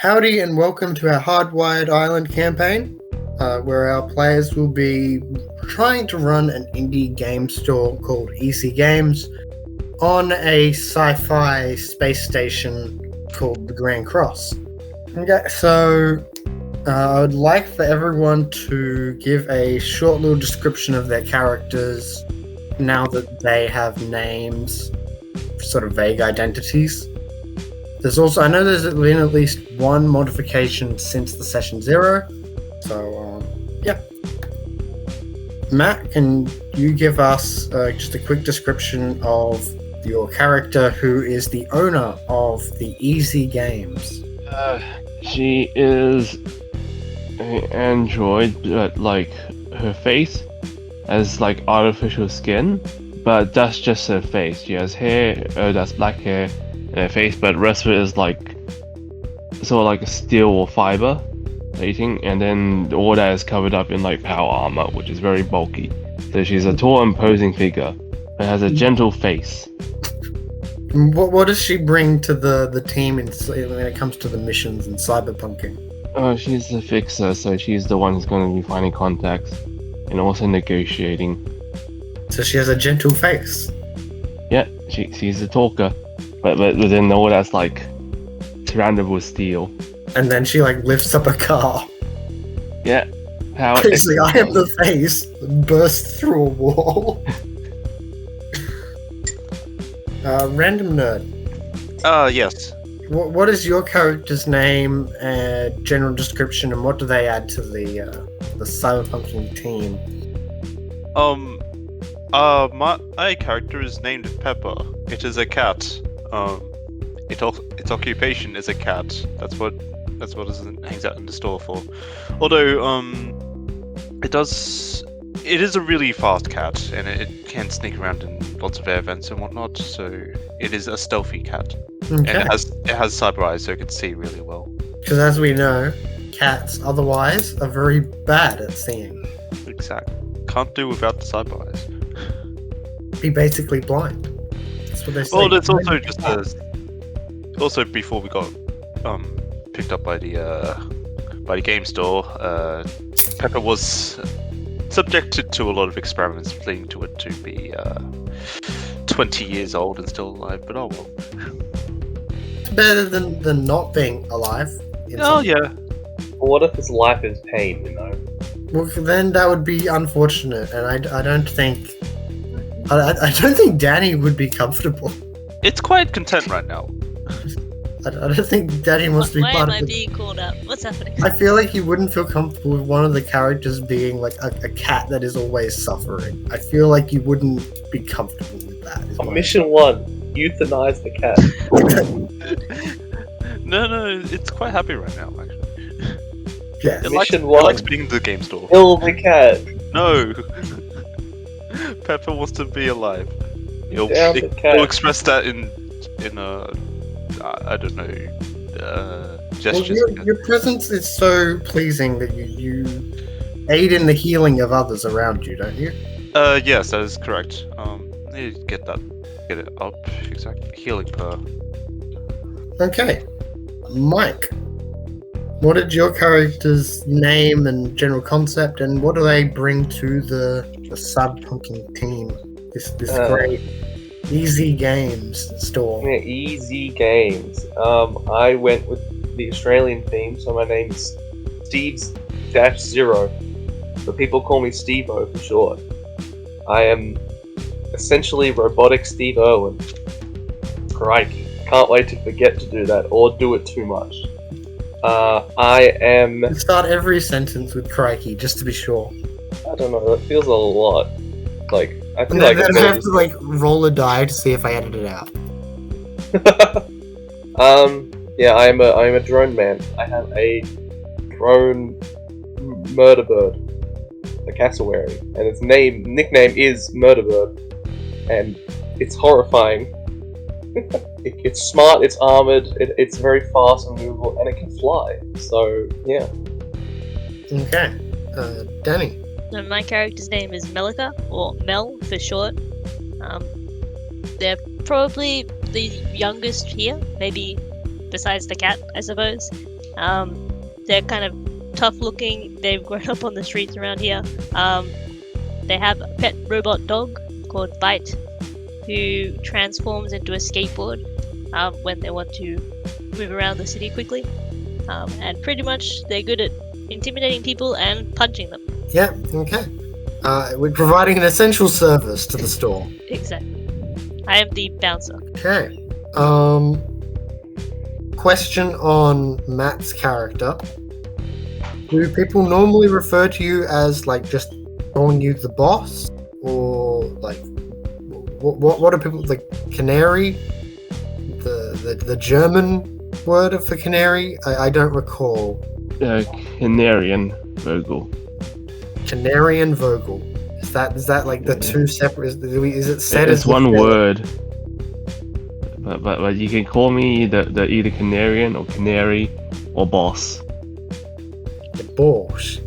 Howdy and welcome to our Hardwired Island campaign, where our players will be trying to run an indie game store called Easy Games on a sci-fi space station called the Grand Cross. Okay, so I would like for everyone to give a short little description of their characters now that they have names, sort of vague identities. There's also, I know there's been at least one modification since the session 0. So, yeah. Matt, can you give us just a quick description of your character who is the owner of the Easy Games? She is an android, but like her face has like artificial skin, but that's just her face. She has hair, that's black hair, in her face, but the rest of it is like sort of like a steel or fiber plating, and then all that is covered up in like power armor, which is very bulky. So she's a tall, imposing figure, but has a gentle face. What does she bring to the team when it comes to the missions and cyberpunking? She's the fixer, so she's the one who's going to be finding contacts and also negotiating. So she has a gentle face. Yeah, she's a talker. But then all that's like surrounded with steel. And then she like lifts up a car. Yeah. How Basically, I am the face that bursts through a wall. Random nerd. Yes. What is your character's name, general description, and what do they add to the cyberpunking team? My character is named Pepper. It is a cat. Its occupation is a cat. That's what it hangs out in the store for. Although, it is a really fast cat, and it can sneak around in lots of air vents and whatnot. So it is a stealthy cat, Okay. and it has cyber eyes, so it can see really well. Because as we know, cats otherwise are very bad at seeing. Exactly. Can't do without the cyber eyes. Be basically blind. That's what they say. Well, it's also just also before we got picked up by the game store, Pepper was subjected to a lot of experiments leading to it to be 20 years old and still alive. But oh well. It's better than not being alive. Oh yeah. Well, what if his life is pain, you know? Well, then that would be unfortunate, and I don't think Danny would be comfortable. It's quite content right now. I don't think Danny wants to be Why part am I of it. being called up? What's happening? I feel like he wouldn't feel comfortable with one of the characters being like a cat that is always suffering. I feel like you wouldn't be comfortable with that. On mission 1, euthanize the cat. No, it's quite happy right now, actually. Yeah. It Mission likes 1, being in the game store. kill the cat. No! Pepper wants to be alive. He'll Down the cat. express that in I don't know, Well, gestures. your presence is so pleasing that you aid in the healing of others around you, don't you? Yes, that is correct. Need to get it up. Exactly. Healing per. Okay. Mike, what is your character's name and general concept, and what do they bring to the cyberpunking team? This great Easy Games store. Yeah, Easy Games. I went with the Australian theme, so my name's Steve's-0, but people call me Steve-O for short. I am essentially robotic Steve Irwin. Crikey. Can't wait to forget to do that, or do it too much. I am... You start every sentence with crikey, just to be sure. I don't know, that feels a lot. Like, I feel And like... then I have to roll a die to see if I edit it out. Yeah, I am a drone man. I have a drone murder bird, a cassowary, and its nickname is Murderbird, and it's horrifying. It's smart, it's armored, it's very fast and movable, and it can fly. So yeah. Okay, Danny. So my character's name is Melika, or Mel for short. They're probably the youngest here, maybe besides the cat, I suppose. They're kind of tough looking. They've grown up on the streets around here. They have a pet robot dog called Bite, who transforms into a skateboard when they want to move around the city quickly. And pretty much they're good at intimidating people and punching them. Yeah, okay. We're providing an essential service to the store. Exactly. I am the bouncer. Okay. Question on Matt's character. Do people normally refer to you as like just calling you the boss, or like what are people like canary? The German word for canary? I don't recall. Canarian Vogel. Canarian Vogel. Is that like the two separate? Is it said It's as one word. But you can call me the either Canarian or Canary or Boss. The boss.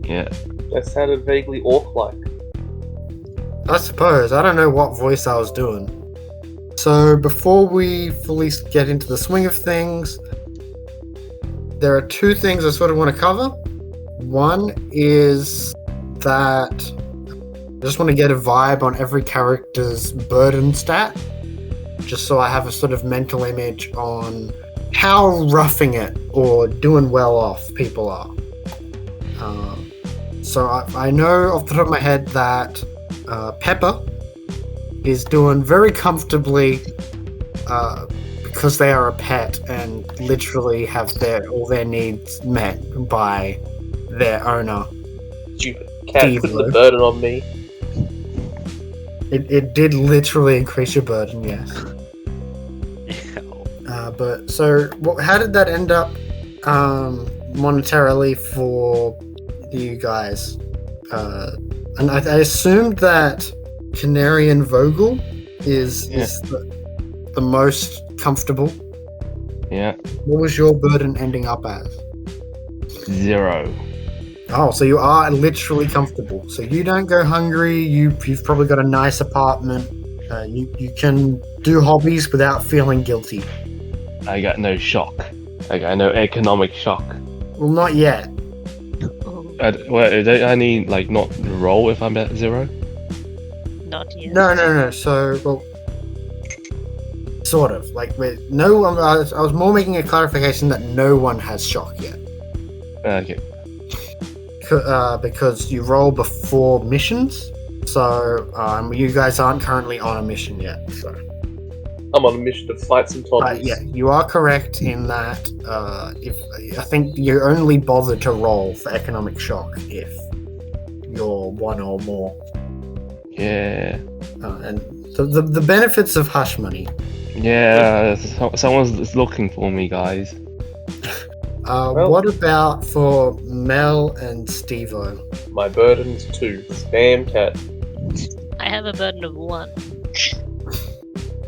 Yeah. That sounded vaguely orc-like. I suppose. I don't know what voice I was doing. So before we fully get into the swing of things, there are two things I sort of want to cover. One is that I just want to get a vibe on every character's burden stat, just so I have a sort of mental image on how roughing it or doing well off people are. So I know off the top of my head that Pepper is doing very comfortably because they are a pet and literally have all their needs met by their owner. Stupid cat putting the burden on me. It did literally increase your burden, yes. But so, how did that end up monetarily for you guys? And I assumed that Canarian Vogel is the most comfortable. Yeah. What was your burden ending up as? 0. Oh, so you are literally comfortable. So you don't go hungry. You've probably got a nice apartment. You can do hobbies without feeling guilty. I got no shock. I got no economic shock. Well, not yet. Don't I need like not roll if I'm at 0? Not yet. No. So, well, sort of. Like, no one. I was more making a clarification that no one has shock yet. Okay. Because you roll before missions, so you guys aren't currently on a mission yet. So I'm on a mission to fight some toddlers. yeah, you are correct in that. If I think you only bother to roll for economic shock if you're one or more. Yeah. And the benefits of hush money. Yeah, someone's looking for me, guys. What about for Mel and Stevo? My burden's 2. This damn cat. I have a burden of 1.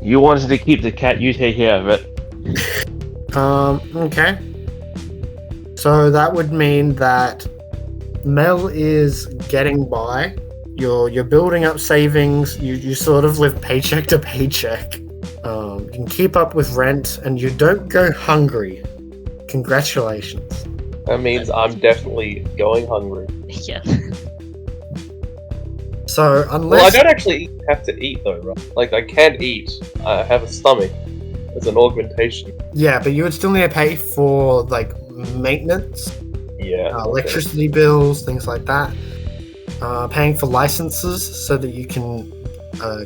You wanted to keep the cat, you take care of it. Okay. So that would mean that Mel is getting by. You're building up savings. You sort of live paycheck to paycheck. You can keep up with rent, and you don't go hungry. Congratulations. That means I'm definitely going hungry. Yeah. So unless Well, I don't actually have to eat though, right? Like, I can eat. I have a stomach as an augmentation. yeah, but you would still need to pay for like maintenance, Yeah. okay. electricity bills, things like that. Paying for licenses so that you can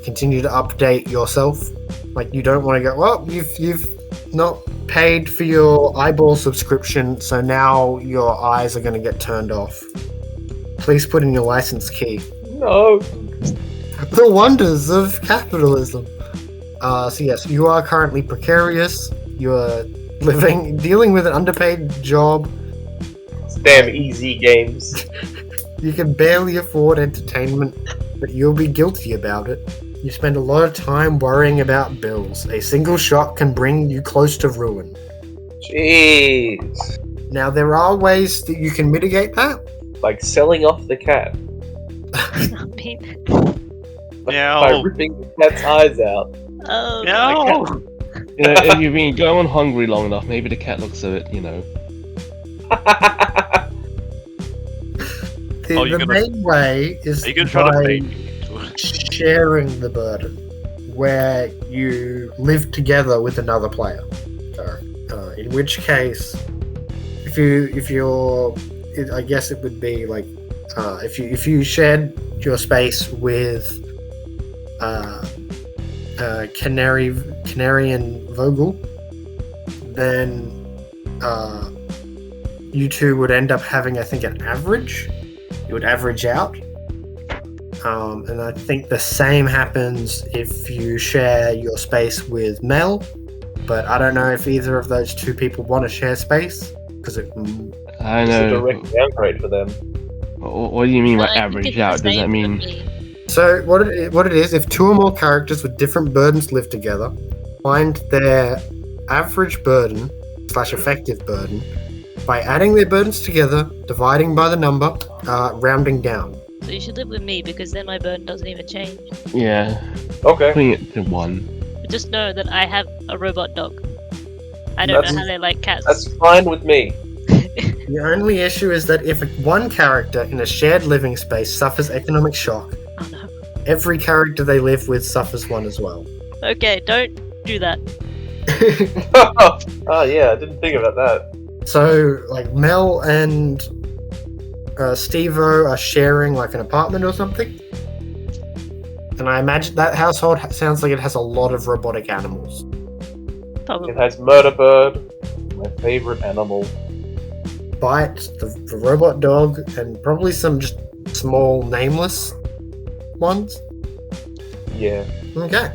continue to update yourself. Like, you don't want to go, well, you've not paid for your eyeball subscription, so now your eyes are going to get turned off. Please put in your license key. No. The wonders of capitalism. So yes, you are currently precarious. You are dealing with an underpaid job. It's damn easy games. You can barely afford entertainment, but you'll be guilty about it. You spend a lot of time worrying about bills. A single shot can bring you close to ruin. Jeez. Now, there are ways that you can mitigate that. Like selling off the cat. I mean, Yeah. By ripping the cat's eyes out. oh, No. if you've been going hungry long enough, maybe the cat looks a bit, Oh, you're The gonna- main way is Are you gonna try to by bait me? sharing the burden, where you live together with another player. So, in which case, I guess it would be like if you shared your space with Canary and Vogel, then you two would end up having, I think, an average. You would average out. And I think the same happens if you share your space with Mel, but I don't know if either of those two people want to share space, because I It's a know. direct downgrade for them. What do you mean by I think average it's the out? Does that same for mean? me. So what it is, if two or more characters with different burdens live together, find their average burden / effective burden by adding their burdens together, dividing by the number, rounding down. So you should live with me because then my burden doesn't even change. Yeah, Okay. putting it to 1. But just know that I have a robot dog. I don't know how they like cats. That's fine with me. The only issue is that if one character in a shared living space suffers economic shock, Oh no. every character they live with suffers one as well. Okay, don't do that. Oh yeah, I didn't think about that. So, like, Mel and Steve-O are sharing, like, an apartment or something. And I imagine that household sounds like it has a lot of robotic animals. Probably. It has Murder Bird, my favorite animal. Bite, the robot dog, and probably some just small, nameless ones. Yeah, Okay.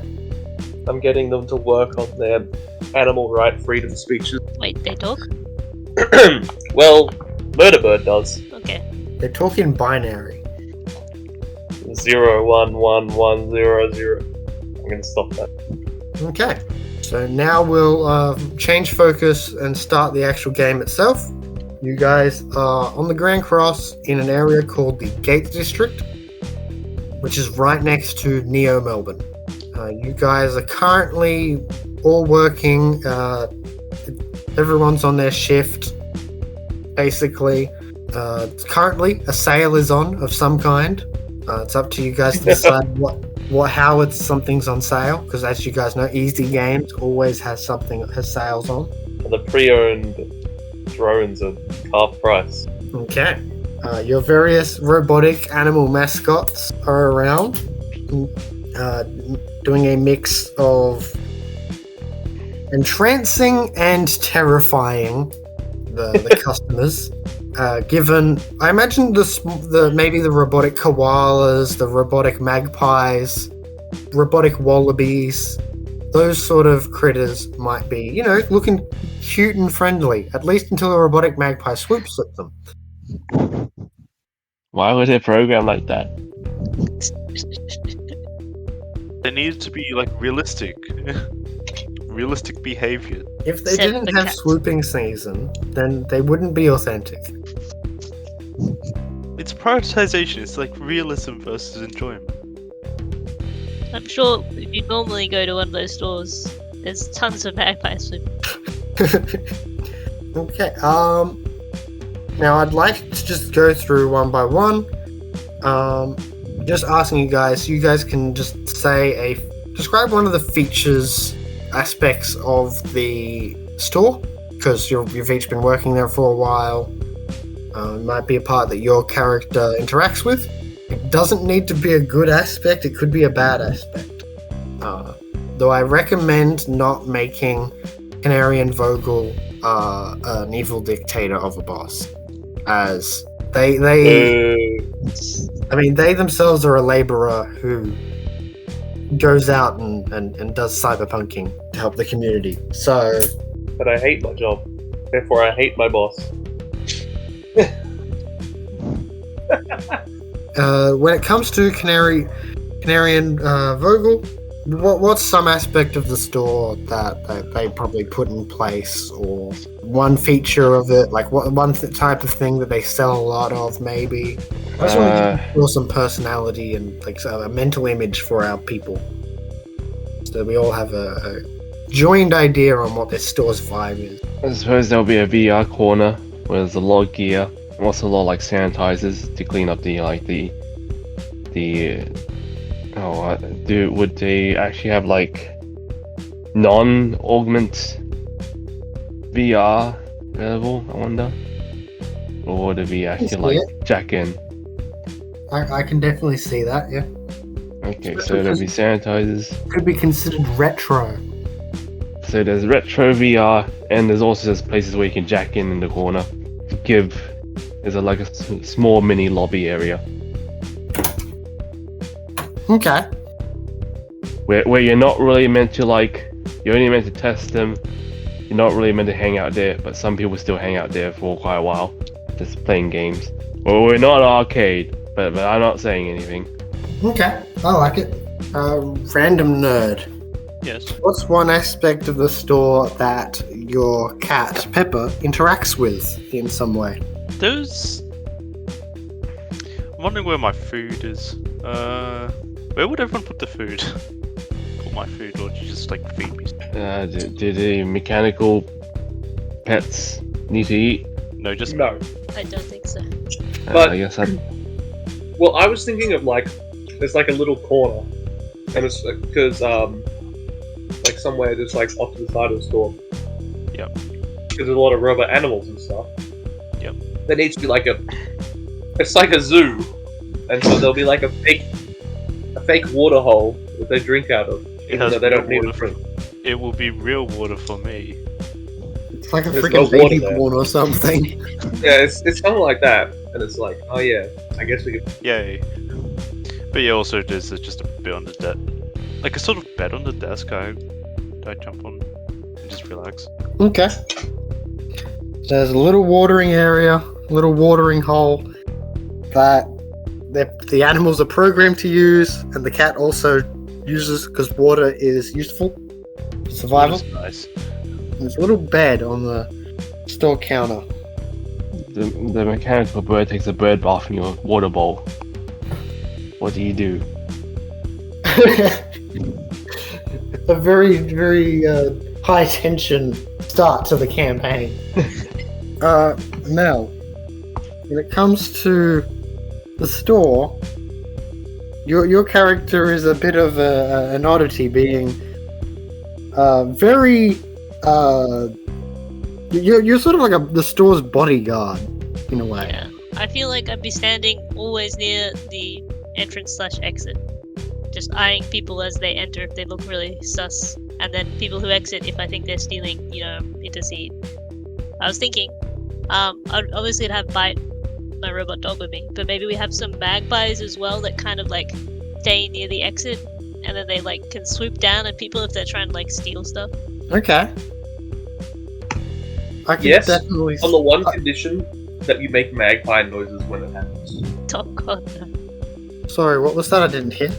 I'm getting them to work on their animal right freedom speeches. Wait, they talk? Well, Murder Bird does. Okay. They talk in binary. 0 1 1 1 0 0. I'm gonna stop that. Okay. So now we'll change focus and start the actual game itself. You guys are on the Grand Cross in an area called the Gates District, which is right next to Neo Melbourne. You guys are currently all working. Everyone's on their shift, basically. Currently, a sale is on of some kind. It's up to you guys to decide how something's on sale, because as you guys know, Easy Games always has sales on. And the pre-owned drones are half price. Okay. Your various robotic animal mascots are around, doing a mix of entrancing and terrifying the customers. Given, I imagine maybe the robotic koalas, the robotic magpies, robotic wallabies, those sort of critters might be, looking cute and friendly, at least until a robotic magpie swoops at them. Why would they program like that? They need to be like realistic. Realistic behavior. If they Except didn't the have cats. swooping season, then they wouldn't be authentic. It's prioritization. It's like realism versus enjoyment. I'm sure if you normally go to one of those stores, there's tons of magpies. Okay, now I'd like to just go through one by one. Just asking you guys can just describe one of the features, aspects of the store, because you've each been working there for a while. It might be a part that your character interacts with. It doesn't need to be a good aspect, it could be a bad aspect. Though I recommend not making Canary and Vogel an evil dictator of a boss, as they themselves are a laborer who goes out and does cyberpunking to help the community. So, But I hate my job. Therefore, I hate my boss. when it comes to Canary and Vogel, what's some aspect of the store that they probably put in place, or one feature of it, like type of thing that they sell a lot of, maybe? I just want to feel some personality and like a mental image for our people, so that we all have a joined idea on what this store's vibe is. I suppose there'll be a VR corner where there's a lot of gear, and also a lot of like sanitizers to clean up would they actually have like non-augment VR available, I wonder? Or would it be actually like jack in? I can definitely see that, yeah. Okay, so there'll be sanitizers. Could be considered retro. So there's retro VR, and there's also just places where you can jack in the corner. There's like a small mini lobby area. Okay. Where you're not really meant to you're only meant to test them. You're not really meant to hang out there, but some people still hang out there for quite a while, just playing games. Well, we're not an arcade, but I'm not saying anything. Okay, I like it. Random nerd. Yes. What's one aspect of the store that your cat, Pepper, interacts with in some way? I'm wondering where my food is. Where would everyone put the food? Put my food, or do you just feed me? Do the mechanical pets need to eat? No, just No. I don't think so. But- I guess Well, I was thinking of there's a little corner, and it's because somewhere just off to the side of the store. Yep. Because there's a lot of robot animals and stuff. Yep. There needs to be it's like a zoo, and so there'll be a fake water hole that they drink out of, even has though they don't real need a water. drink. It will be real water for me. It's like a There's freaking no water baby there. born or something. Yeah, it's something like that, and it's oh yeah, I guess we could. Yay. But yeah, also there's just a bit on the desk. Like a sort of bed on the desk I jump on and just relax. Okay. There's a little watering area, a little watering hole that the animals are programmed to use, and the cat also uses because water is useful for survival. That's nice. There's a little bed on the store counter. the mechanical bird takes a bird bath in your water bowl. What do you do? A very, very high tension start to the campaign. Mel, when it comes to the store, your character is a bit of an oddity, being very. You're sort of like the store's bodyguard in a way. Yeah. I feel like I'd be standing always near the entrance/exit, just eyeing people as they enter if they look really sus, and then people who exit if I think they're stealing, intercede. I was thinking, I'd obviously have Bite, my robot dog, with me, but maybe we have some magpies as well that kind of stay near the exit, and then they can swoop down at people if they're trying to steal stuff. Okay. I can Yes, definitely. On the one condition that you make magpie noises when it happens. Oh god, no. Sorry, what was that? I didn't hear.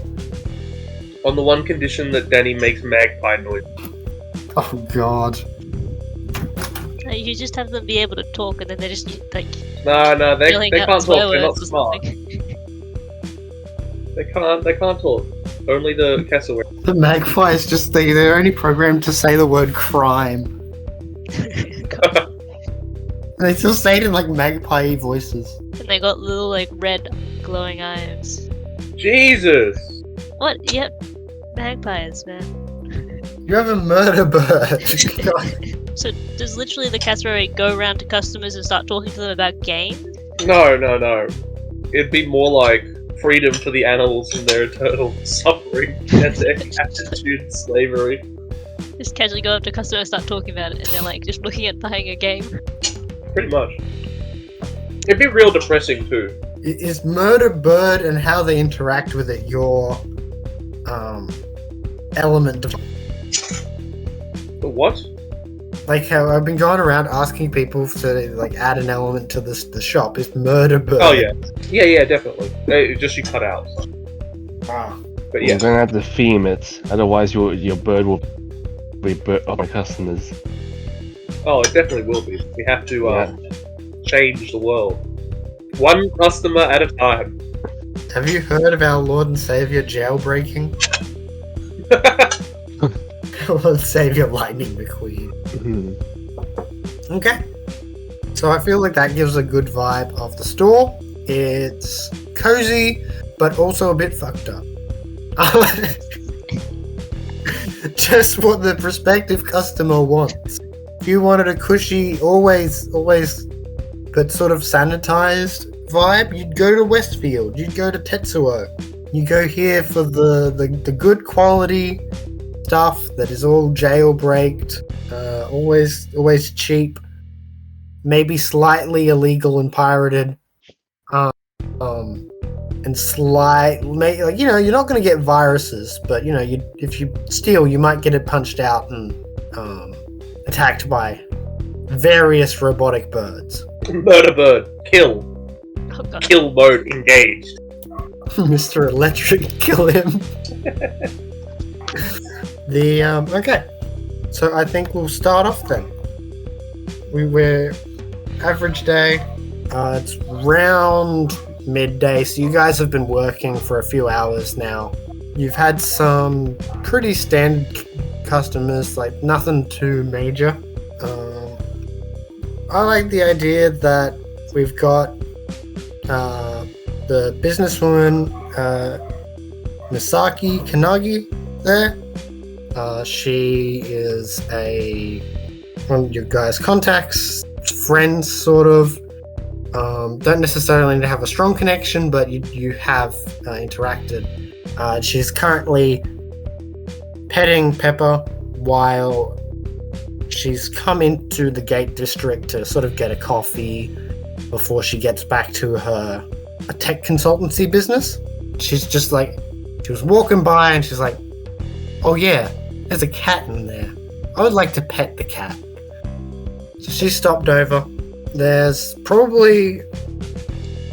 On the one condition that Danny makes magpie noises. Oh god. You just have them be able to talk, and then they're just No, they yelling can't out talk. swear They're not words or smart. something. They can't talk. Only the cassowary. The magpies they're only programmed to say the word crime. And they still say it in magpie voices. And they got little red glowing eyes. Jesus! What? Yep. Magpies, man. You have a murder bird. So does literally the cassowary go around to customers and start talking to them about games? No. It'd be more like freedom for the animals from their eternal suffering and their attitude and slavery. Just casually go up to customers and start talking about it, and they're just looking at buying a game. Pretty much. It'd be real depressing too. Is murder bird and how they interact with it your element of The what? how I've been going around asking people to add an element to the shop. Is murder bird? Oh yeah. Yeah, definitely. It just you cut out. Ah. But You're yeah. gonna have to theme it, otherwise your bird will be burnt up by customers. Oh, it definitely will be. We have to Yeah. change the world. One customer at a time. Have you heard of our Lord and Savior jailbreaking? We'll save your lightning, McQueen. Okay. So I feel like that gives a good vibe of the store. It's cozy, but also a bit fucked up. Just what the prospective customer wants. If you wanted a cushy, always, but sort of sanitized vibe, you'd go to Westfield, you'd go to Tetsuo. You go here for the good quality stuff that is all jailbreaked, always cheap, maybe slightly illegal and pirated, and you're not going to get viruses, but if you steal, you might get it punched out and attacked by various robotic birds. Murder bird, kill. Oh, God. Kill mode engaged. Mr. Electric, kill him. Okay. So I think we'll start off then. We're average day. It's round midday, so you guys have been working for a few hours now. You've had some pretty standard customers, like nothing too major. I like the idea that we've got the businesswoman Misaki Kanagi there. She is one of your guys' contacts, friends, sort of. Don't necessarily need to have a strong connection, but you have interacted. She's currently petting Pepper while she's come into the Gate District to sort of get a coffee before she gets back to her tech consultancy business. She's just like, she was walking by and she's like, oh yeah, there's a cat in there. I would like to pet the cat. So she stopped over. There's probably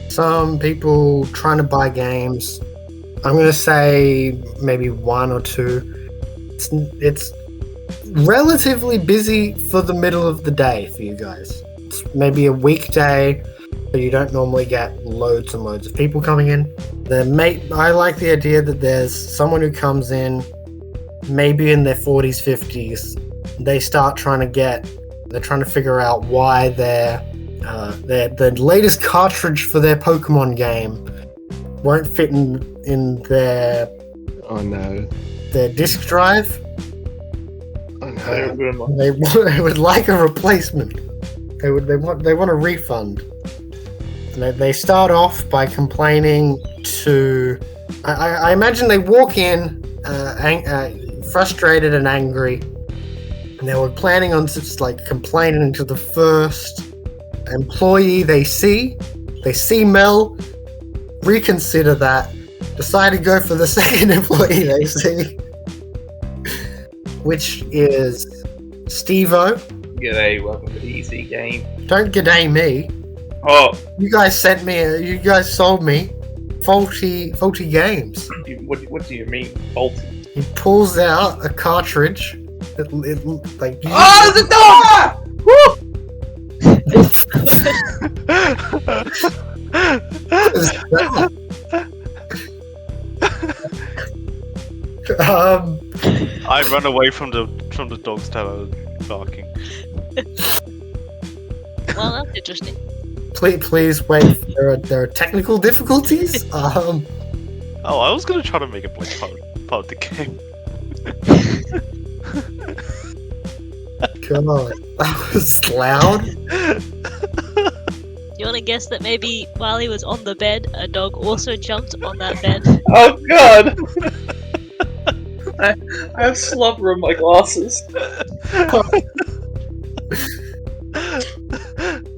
some people trying to buy games. I'm going to say maybe one or two. It's relatively busy for the middle of the day for you guys. It's maybe a weekday, so you don't normally get loads and loads of people coming in. I like the idea that there's someone who comes in, maybe in their 40s, 50s. They start they're trying to figure out why the latest cartridge for their Pokemon game won't fit in their their disk drive. Oh no. They would like a replacement. They want a refund. And they start off by complaining to. I imagine they walk in frustrated and angry, and they were planning on just like complaining to the first employee they see. They see Mel, reconsider that, decide to go for the second employee they see, which is Steve-O. G'day, welcome to the EC game. Don't g'day me. Oh, You guys sold me faulty games. what do you mean, faulty? He pulls out a cartridge. The door! Woo! I run away from the dog's tower barking. Well, that's interesting. Please wait. There are technical difficulties. Oh, I was gonna try to make it like part of the game. God, that was loud. You want to guess that maybe while he was on the bed, a dog also jumped on that bed? Oh god! I have slobber in my glasses.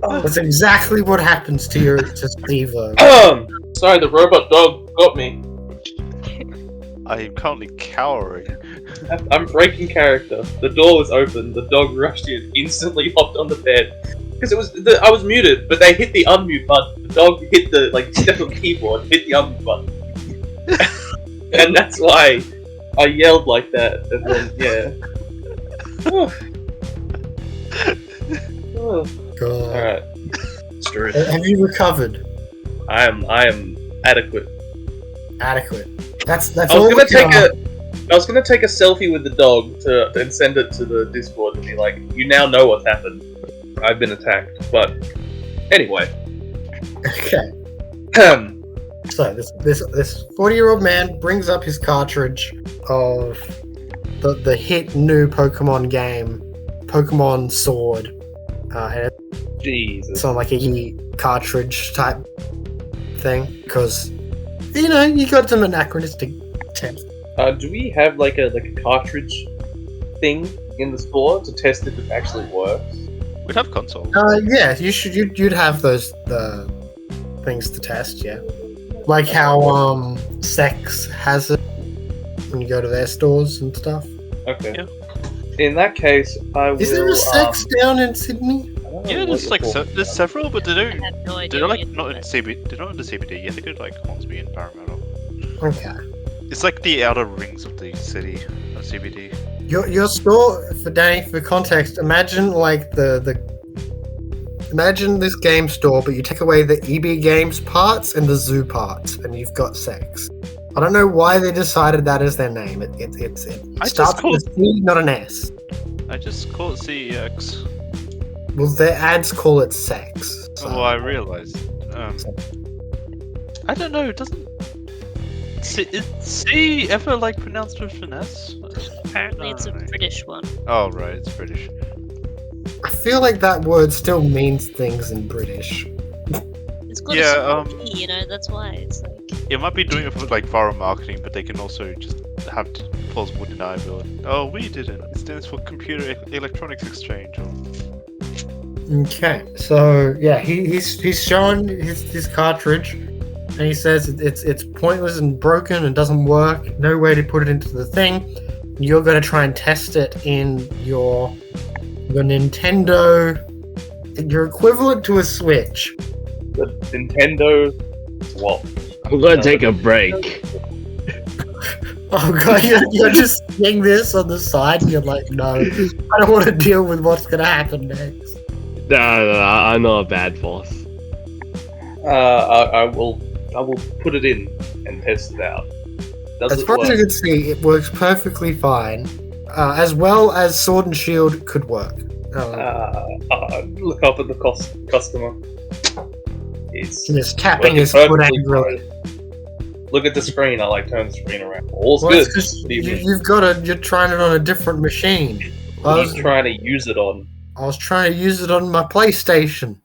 That's exactly what happens to Steve-O. Sorry, the robot dog got me. I am currently cowering. I'm breaking character. The door was open. The dog rushed in, instantly hopped on the bed. Because I was muted, but they hit the unmute button. The dog hit stepped on the keyboard, hit the unmute button, and that's why I yelled like that. And then Oh. God. All right. Screw it. Have you recovered? I am adequate. Adequate. That's I all was gonna we take got. I was gonna take a selfie with the dog and send it to the Discord and be like, "You now know what's happened. I've been attacked." But anyway, Okay. So this 40-year-old man brings up his cartridge of the hit new Pokemon game, Pokemon Sword, and Jesus. it's on like a cartridge type thing because you got some anachronistic text. Do we have like a cartridge thing in the store to test if it actually works? We'd have consoles. Yeah, you'd have those things to test, yeah. Like how Sex has it when you go to their stores and stuff. Okay. Yeah. In that case, I will. Is there a Sex down in Sydney? Yeah, there's there's several, but they I don't. have no idea. They're like what you're not in talking CBD. They're not in the CBD. Yeah, they go to like Hornsby and Parramatta. Okay. It's like the outer rings of the city of CBD. Your store, for Danny, for context, imagine like imagine this game store, but you take away the EB Games parts and the zoo parts, and you've got Sex. I don't know why they decided that as their name. It starts with a C, not an S. I just call it CEX. Well, their ads call it Sex. So. Oh, I realised. I don't know. Doesn't is C ever like pronounced with finesse? Apparently, it's a British one. Oh right, it's British. I feel like that word still means things in British. It's got Yeah, a small E, that's why it's like. It might be doing it for like viral marketing, but they can also just have plausible deniability. Oh, we didn't. It stands for Computer Electronics Exchange. Okay, so yeah, he's showing his cartridge, and he says it's pointless and broken and doesn't work. No way to put it into the thing. You're going to try and test it in your Nintendo, your equivalent to a Switch. The Nintendo Swap. I'm gonna take a break. Oh god, you're just seeing this on the side and you're like, no, I don't want to deal with what's going to happen next. No, I'm not a bad boss. I will put it in and test it out. Does As it far work? as you can see, it works perfectly fine, as well as Sword and Shield could work. Look up at the customer. It's Just tapping working his foot perfectly angrily. fine. Look at the screen. I turn the screen around. All's Well, good. it's 'cause What do you mean? you're trying it on a different machine. What are you trying to use it on? I was trying to use it on my PlayStation.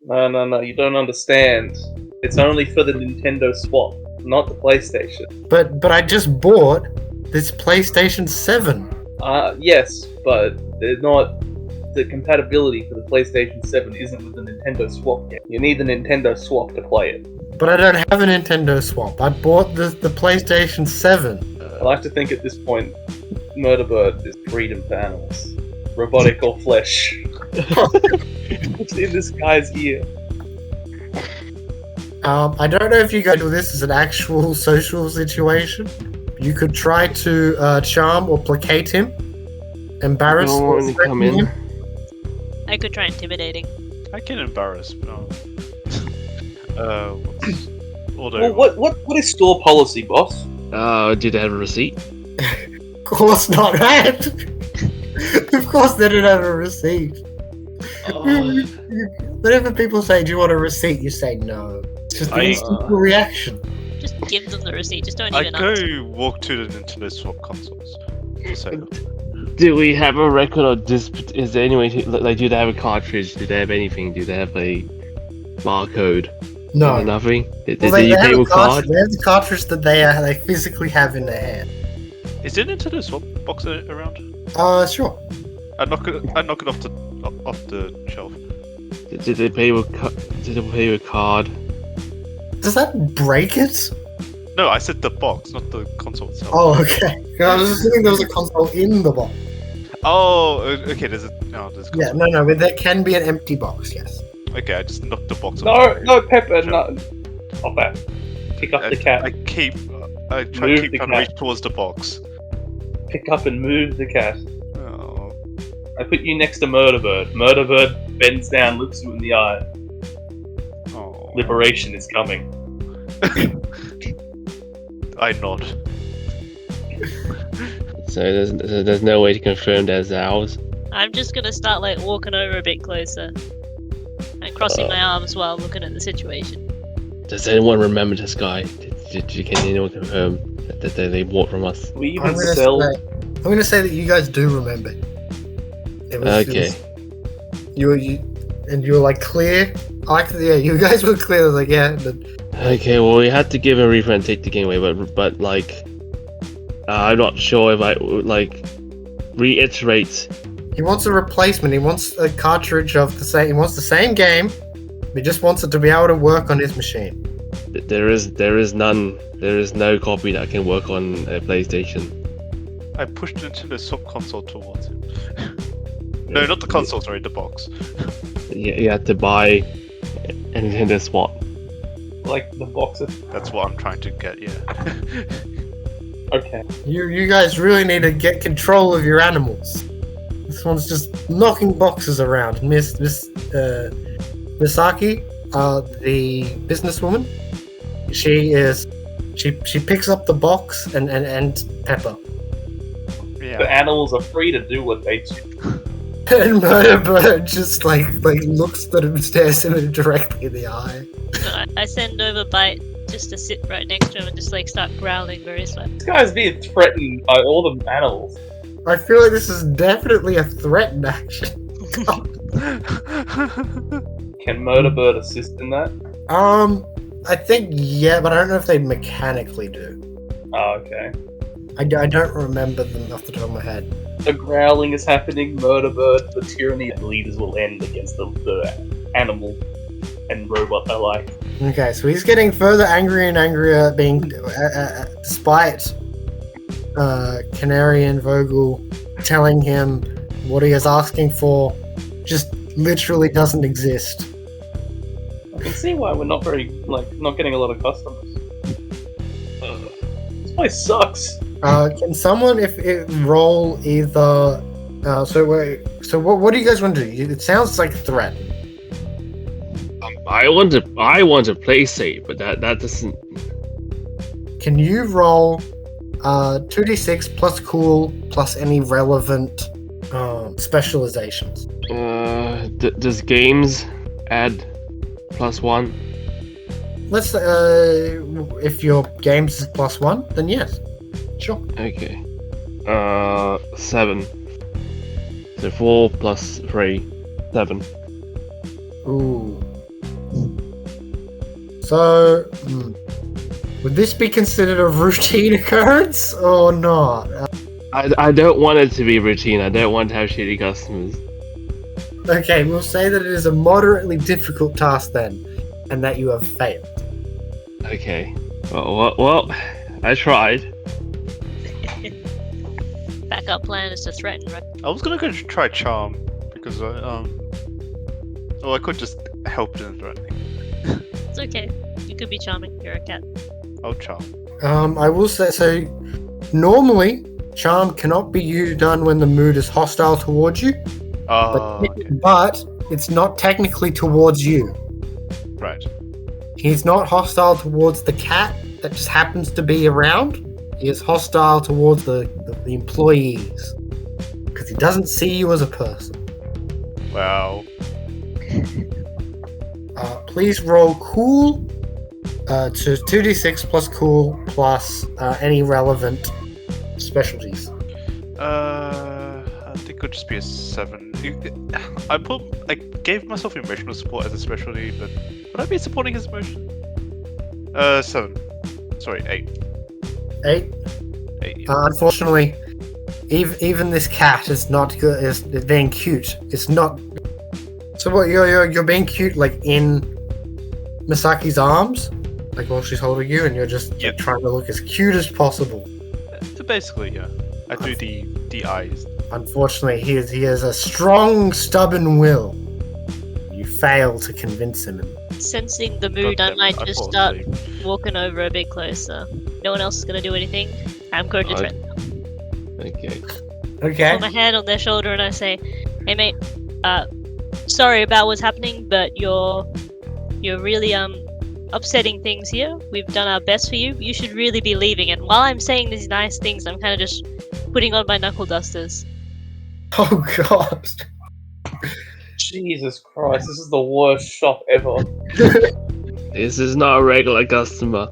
No, you don't understand. It's only for the Nintendo Swap, not the PlayStation. But I just bought this PlayStation 7. Yes, but they're not. The compatibility for the PlayStation 7 isn't with the Nintendo Swap yet. You need the Nintendo Swap to play it. But I don't have a Nintendo Swap. I bought the PlayStation 7. I like to think at this point, Murderbird is freedom for animals. Robotic or flesh. It's in this guy's ear. I don't know if you guys do this as an actual social situation. You could try to charm or placate him, embarrass Don't or want to come threaten in. him. I could try intimidating. I can embarrass, but what's... Well, what is store policy, boss? Did they have a receipt? Of course not that. Of course they didn't have a receipt. Whenever people say, "Do you want a receipt?" you say no. It's just the instant reaction. Just give them the receipt. Just don't I even ask. go walk to the Nintendo Swap consoles. So, Do we have a record of this? Is there any way to, like, do they have a cartridge? Do they have anything? Do they have a barcode? No. Nothing? Did Well, they you have pay a with cartridge. card? They have the cartridge that they physically have in their hand. is the Nintendo Swap box around? Sure. I knock it off the shelf. Did they pay with card? Does that break it? No, I said the box, not the console itself. Oh, okay. I was just thinking there was a console in the box. Oh, okay. There's a Yeah, no, but there can be an empty box. Yes. Okay, I just knocked the box off. No, Pepper, no. Stop that. Pick up the cat. I try Move to keep the trying to cat. reach towards the box. Pick up and move the cat. Oh. I put you next to Murderbird. Murderbird bends down, looks you in the eye. Oh. Liberation is coming. I nod. So there's no way to confirm that's ours. I'm just gonna start like walking over a bit closer and crossing my arms while looking at the situation. Does anyone remember this guy? Can anyone confirm that they bought from us? We I'm even gonna sell. say, I'm gonna say that you guys do remember. Okay. You were like clear. You guys were clear. I was like, yeah. Okay, well, we had to give him a refund and take the game away, but like, I'm not sure if I like reiterate. He wants a replacement. He wants a cartridge of the same. He wants the same game. He just wants it to be able to work on his machine. There is none. There is no copy that can work on a PlayStation. I pushed the Nintendo sub console towards him. No, not the console, sorry, the box. You had to buy a Nintendo Swap. Like the boxes. That's what I'm trying to get, yeah. Okay. You guys really need to get control of your animals. This one's just knocking boxes around. Miss Misaki, the businesswoman, she picks up the box and Pepper. Yeah. The animals are free to do what they choose. And Murderbird just like looks at him, stares him directly in the eye. So I send over Bite just to sit right next to him and just like start growling very slow. This guy's being threatened by all the animals. I feel like this is definitely a threatened action. Can Murderbird assist in that? I think yeah, but I don't know if they mechanically do. Oh, okay. I don't remember them off the top of my head. The growling is happening, Murderbird, the tyranny of leaders will end against the animal and robot alike. Okay, so he's getting further angrier and angrier, being despite Canary and Vogel telling him what he is asking for just literally doesn't exist. I can see why we're not getting a lot of customers. This place sucks. Can someone roll either? So what do you guys want to do? It sounds like threat. I want to play safe, but that doesn't. Can you roll 2d6 plus cool plus any relevant specializations? Does games add +1? Let's if your games is +1, then yes, sure. Okay. 7. So 4 plus 3, 7. Ooh. So, would this be considered a routine occurrence or not? I don't want it to be routine. I don't want to have shitty customers. Okay, we'll say that it is a moderately difficult task then, and that you have failed. Okay. Well, I tried. Backup plan is to threaten, right? I was gonna go try charm because I could just help in threatening. It's okay. You could be charming. You're a cat. I'll charm. I will say, so normally, charm cannot be done when the mood is hostile towards you, but it's not technically towards you. Right. He's not hostile towards the cat that just happens to be around. He is hostile towards the employees because he doesn't see you as a person. Wow. Please roll cool to 2d6 plus cool plus any relevant specialties. I think it could just be a 7. I gave myself emotional support as a specialty, but would I be supporting his emotion? 7. Sorry, 8. 8. 8. Yeah. Unfortunately, even this cat is not good. Is being cute. It's not. So what? You're being cute, like in Misaki's arms, like while she's holding you, and you're just like, trying to look as cute as possible. So basically, yeah. I do the eyes. Unfortunately, he has a strong, stubborn will. You fail to convince him. Sensing the mood, I might just start walking over a bit closer. No one else is gonna do anything. I'm going to threaten them. Okay. Okay. Put my hand on their shoulder and I say, "Hey mate, sorry about what's happening, but you're really upsetting things here. We've done our best for you. You should really be leaving. And while I'm saying these nice things, I'm kind of just putting on my knuckle dusters. Oh god. Jesus Christ, this is the worst shop ever. This is not a regular customer.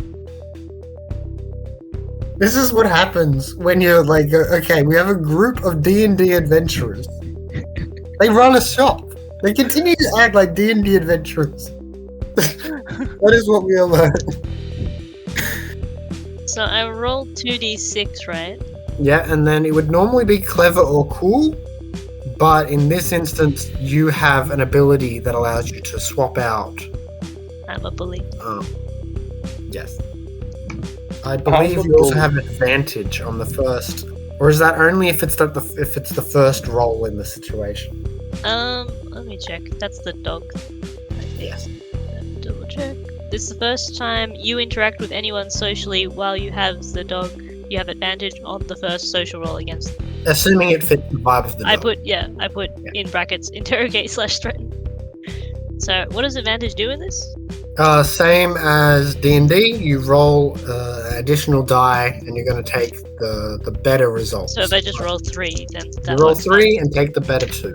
This is what happens when you're like, okay, we have a group of D&D adventurers. They run a shop. They continue to act like D&D adventurers. That is what we are learning. So I rolled 2d6, right? Yeah, and then it would normally be clever or cool, but in this instance, you have an ability that allows you to swap out. I'm a bully. Yes. I believe you also have advantage on the first, or is that only if it's the first roll in the situation? Let me check. That's the dog. Yes. Double check. This is the first time you interact with anyone socially while you have the dog. You have advantage on the first social roll against. Assuming it fits the vibe of the dog. I put in brackets interrogate/threaten. So what does advantage do in this? Same as D&D. You roll additional die, and you're going to take the better results. So if I just roll 3, then You that roll works 3 and take the better 2.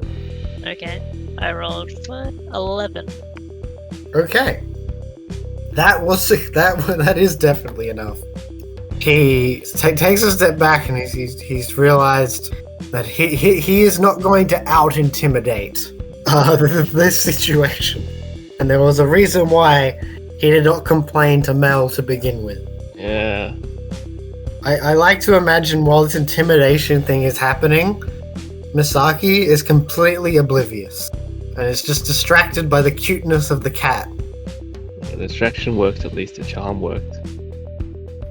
fine. Okay. I rolled 11. Okay. That is definitely enough. He takes a step back, and he's realized that he is not going to out-intimidate this situation. And there was a reason why he did not complain to Mel to begin with. Yeah. I like to imagine while this intimidation thing is happening, Misaki is completely oblivious. And is just distracted by the cuteness of the cat. The distraction worked, at least the charm worked.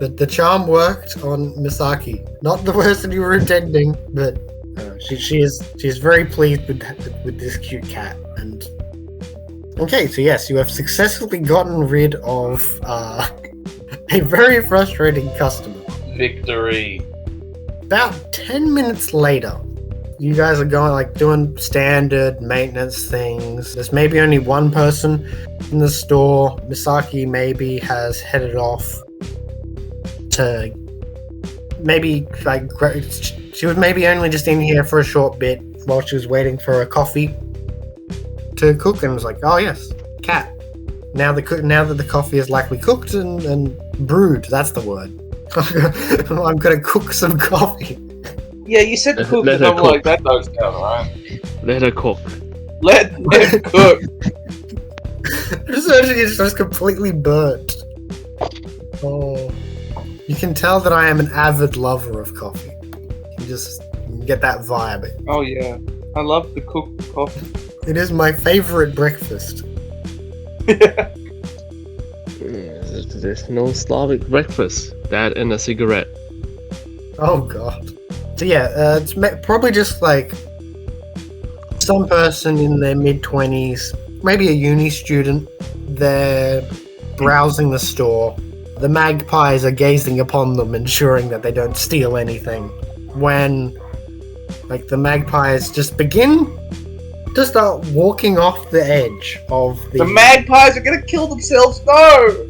The charm worked on Misaki. Not the person you were intending, but she is very pleased with this cute cat. And okay, so yes, you have successfully gotten rid of a very frustrating customer. Victory. About 10 minutes later, you guys are doing standard maintenance things. There's maybe only one person in the store. Misaki maybe has headed off to she was maybe only just in here for a short bit while she was waiting for a coffee to cook, and was like, oh yes, cat. Now that the coffee is likely cooked and brewed, that's the word. I'm gonna cook some coffee. Yeah, you said cook, Let and her I'm cook. like, that does count, right? Let her cook. Let them cook. It's just completely burnt. Oh, you can tell that I am an avid lover of coffee. You just get that vibe. Oh yeah, I love the cooked coffee. It is my favorite breakfast. The traditional Slavic breakfast. That and a cigarette. Oh god. So yeah, it's probably just like some person in their mid-20s, maybe a uni student. They're browsing the store. The magpies are gazing upon them, ensuring that they don't steal anything. When, the magpies just begin to start walking off the edge of The magpies are gonna kill themselves. No.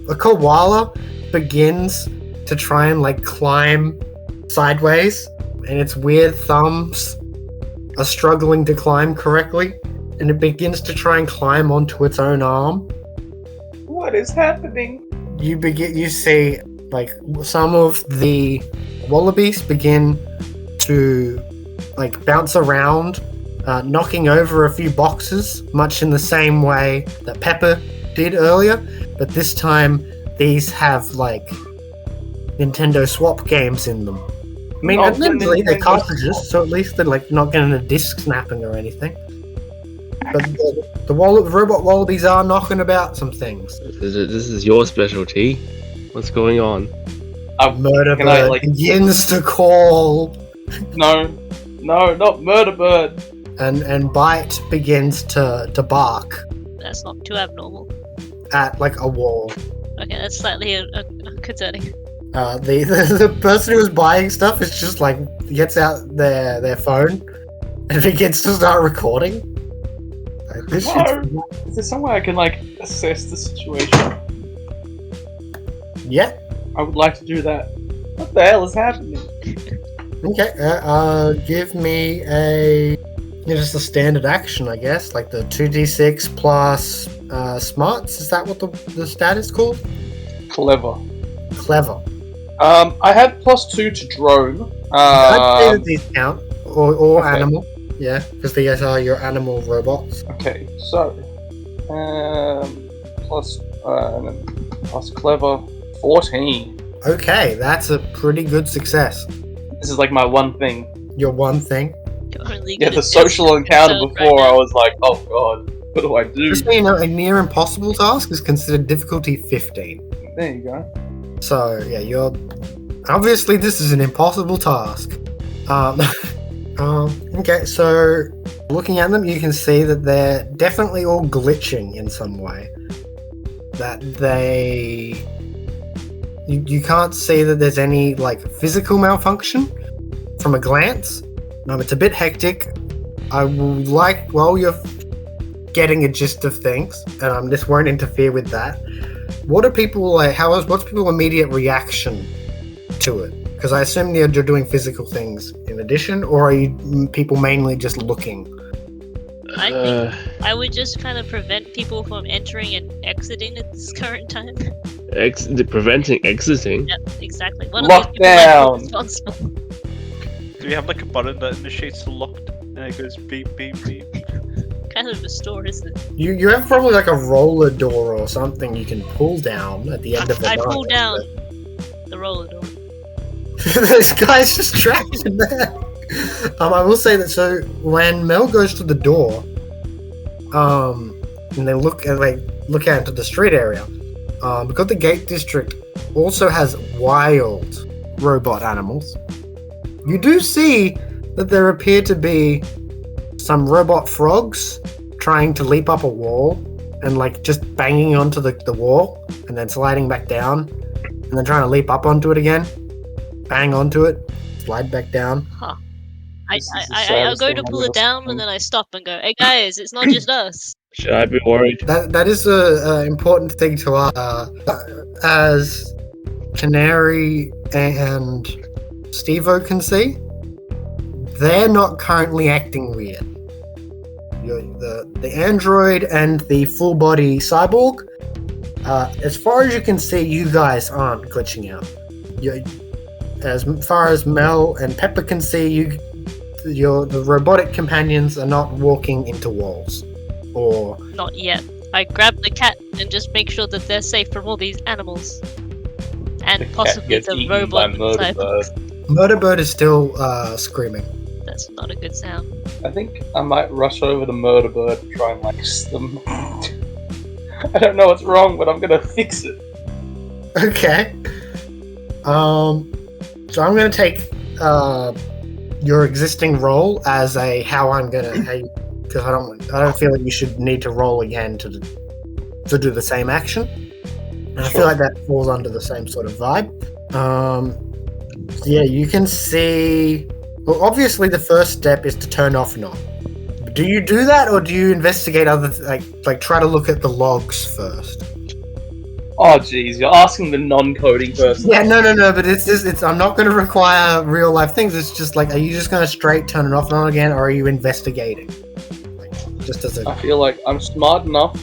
A koala begins to try and climb sideways, and its weird thumbs are struggling to climb correctly, and it begins to try and climb onto its own arm. What is happening? You see some of the wallabies begin to bounce around, knocking over a few boxes, much in the same way that Pepper did earlier, but this time these have Nintendo swap games in them. I mean, admittedly, they're cartridges, so at least they're not getting a disc snapping or anything. But the robot wallabies are knocking about some things. This is your specialty. What's going on? Murder can Bird I, begins to call, No, not Murder Bird. and Bite begins to bark That's not too abnormal. at a wall. Okay, that's slightly concerning. The person who's buying stuff is just gets out their phone and begins to start recording. This shit's No. Is there some way I can assess the situation? Yeah. I would like to do that. What the hell is happening? Okay. Give me just a standard action, I guess, like the 2d6 plus smarts. Is that what the stat is called? Clever. Clever. I have +2 to drone. I'd say that these count, or okay. animal. Yeah, because these are your animal robots. Okay, so plus clever 14. Okay, that's a pretty good success. This is like my one thing. Your one thing. Yeah, the social encounter before, I was like, oh god, what do I do? Just so you know, a near impossible task is considered difficulty 15. There you go. So yeah, you're obviously this is an impossible task. Okay, so looking at them, you can see that they're definitely all glitching in some way. That you can't see that there's any like physical malfunction from a glance. It's a bit hectic. I would like, while you're getting a gist of things, and this won't interfere with that. What are people like? What's people's immediate reaction to it? Because I assume you're doing physical things in addition, or are you people mainly just looking? I think I would just kind of prevent people from entering and exiting at this current time. Preventing exiting? Yep, exactly. One Lockdown. of these people might be responsible. Do we have like a button that initiates the locked and it goes beep beep beep? Kind of a store, isn't it? You have probably like a roller door or something you can pull down at the end of the I night, pull down the roller door. This guy's just trapped in there. I will say that so when Mel goes to the door, and they look out into the street area, because the Gate District also has wild robot animals, you do see that there appear to be some robot frogs trying to leap up a wall and like just banging onto the wall and then sliding back down and then trying to leap up onto it again, bang onto it, slide back down. Huh. I go to pull it down and then I stop and go, hey guys, it's not just us. Should I be worried? That is a important thing to as Canary and Steve-O can see. They're not currently acting weird. The android and the full body cyborg, as far as you can see, you guys aren't glitching out. As far as Mel and Pepper can see, the robotic companions are not walking into walls. Or Not yet. I grab the cat and just make sure that they're safe from all these animals. And possibly the robot cyborgs. Murderbird is still screaming. That's not a good sound. I think I might rush over to Murderbird and try and like them. I don't know what's wrong, but I'm gonna fix it. Okay. So I'm gonna take your existing roll as a how I'm gonna because I don't feel like you should need to roll again to do the same action. And I feel like that falls under the same sort of vibe. So yeah, you can see. Well, obviously, the first step is to turn off Not. Do you do that, or do you investigate other like try to look at the logs first? Oh jeez, you're asking the non-coding person. Yeah, no. But it's. I'm not going to require real life things. It's just like, are you just going to straight turn it off and on again, or are you investigating? Like, just as a. I feel like I'm smart enough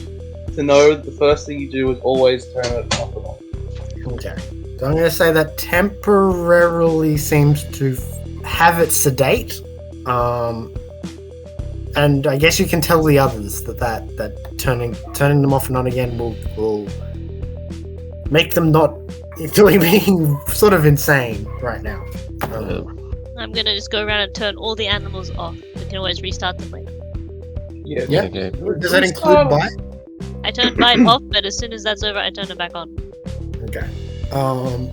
to know that the first thing you do is always turn it off and on. Okay. So I'm going to say that temporarily seems to have it sedate. And I guess you can tell the others that turning them off and on again will make them not actually being sort of insane right now. I'm gonna just go around and turn all the animals off. We can always restart them later. Yeah. Okay. Does that include Bite? I turn Bite off, but as soon as that's over, I turn it back on. Okay.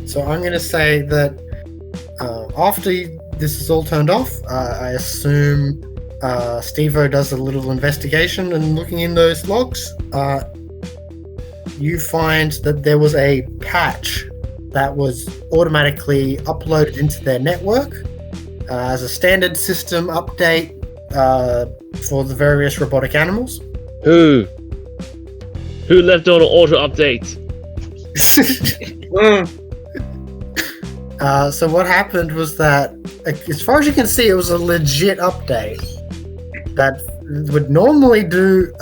So I'm going to say that after this is all turned off, I assume Steve-O does a little investigation and looking in those logs. You find that there was a patch that was automatically uploaded into their network as a standard system update for the various robotic animals. Who left on an auto update? So what happened was that, as far as you can see, it was a legit update that would normally do,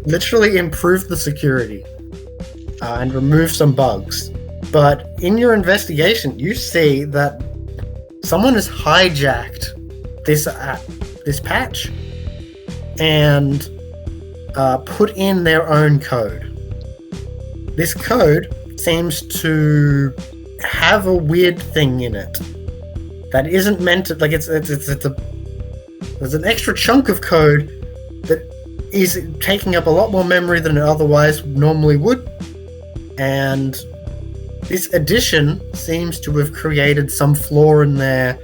literally improve the security and remove some bugs. But in your investigation, you see that someone has hijacked this patch and put in their own code. This code seems to have a weird thing in it that isn't meant to, like, there's an extra chunk of code that is taking up a lot more memory than it otherwise normally would, and this addition seems to have created some flaw in their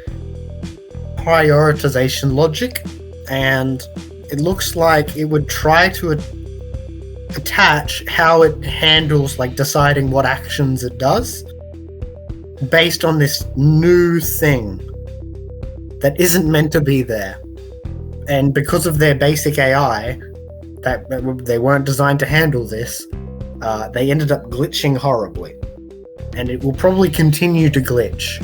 prioritization logic, and it looks like it would try to attach how it handles, like, deciding what actions it does based on this new thing that isn't meant to be there. And because of their basic AI, that they weren't designed to handle this, they ended up glitching horribly. And it will probably continue to glitch.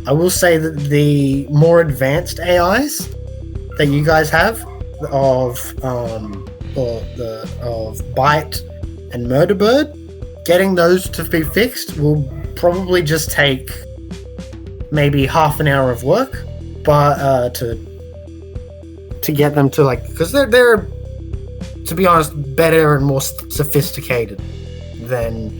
I will say that the more advanced AIs that you guys have of Bite and Murderbird, getting those to be fixed will probably just take maybe half an hour of work, but to get them to, like, because they're to be honest better and more sophisticated than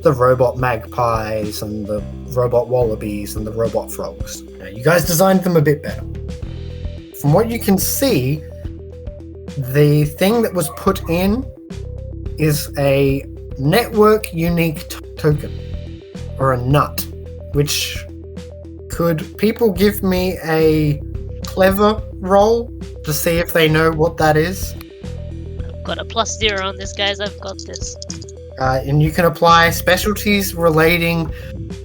the robot magpies and the robot wallabies and the robot frogs. You guys designed them a bit better. From what you can see, the thing that was put in is a network unique token, or a nut, which could people give me a clever roll to see if they know what that is? I've got a +0 on this, guys. I've got this. And you can apply specialties relating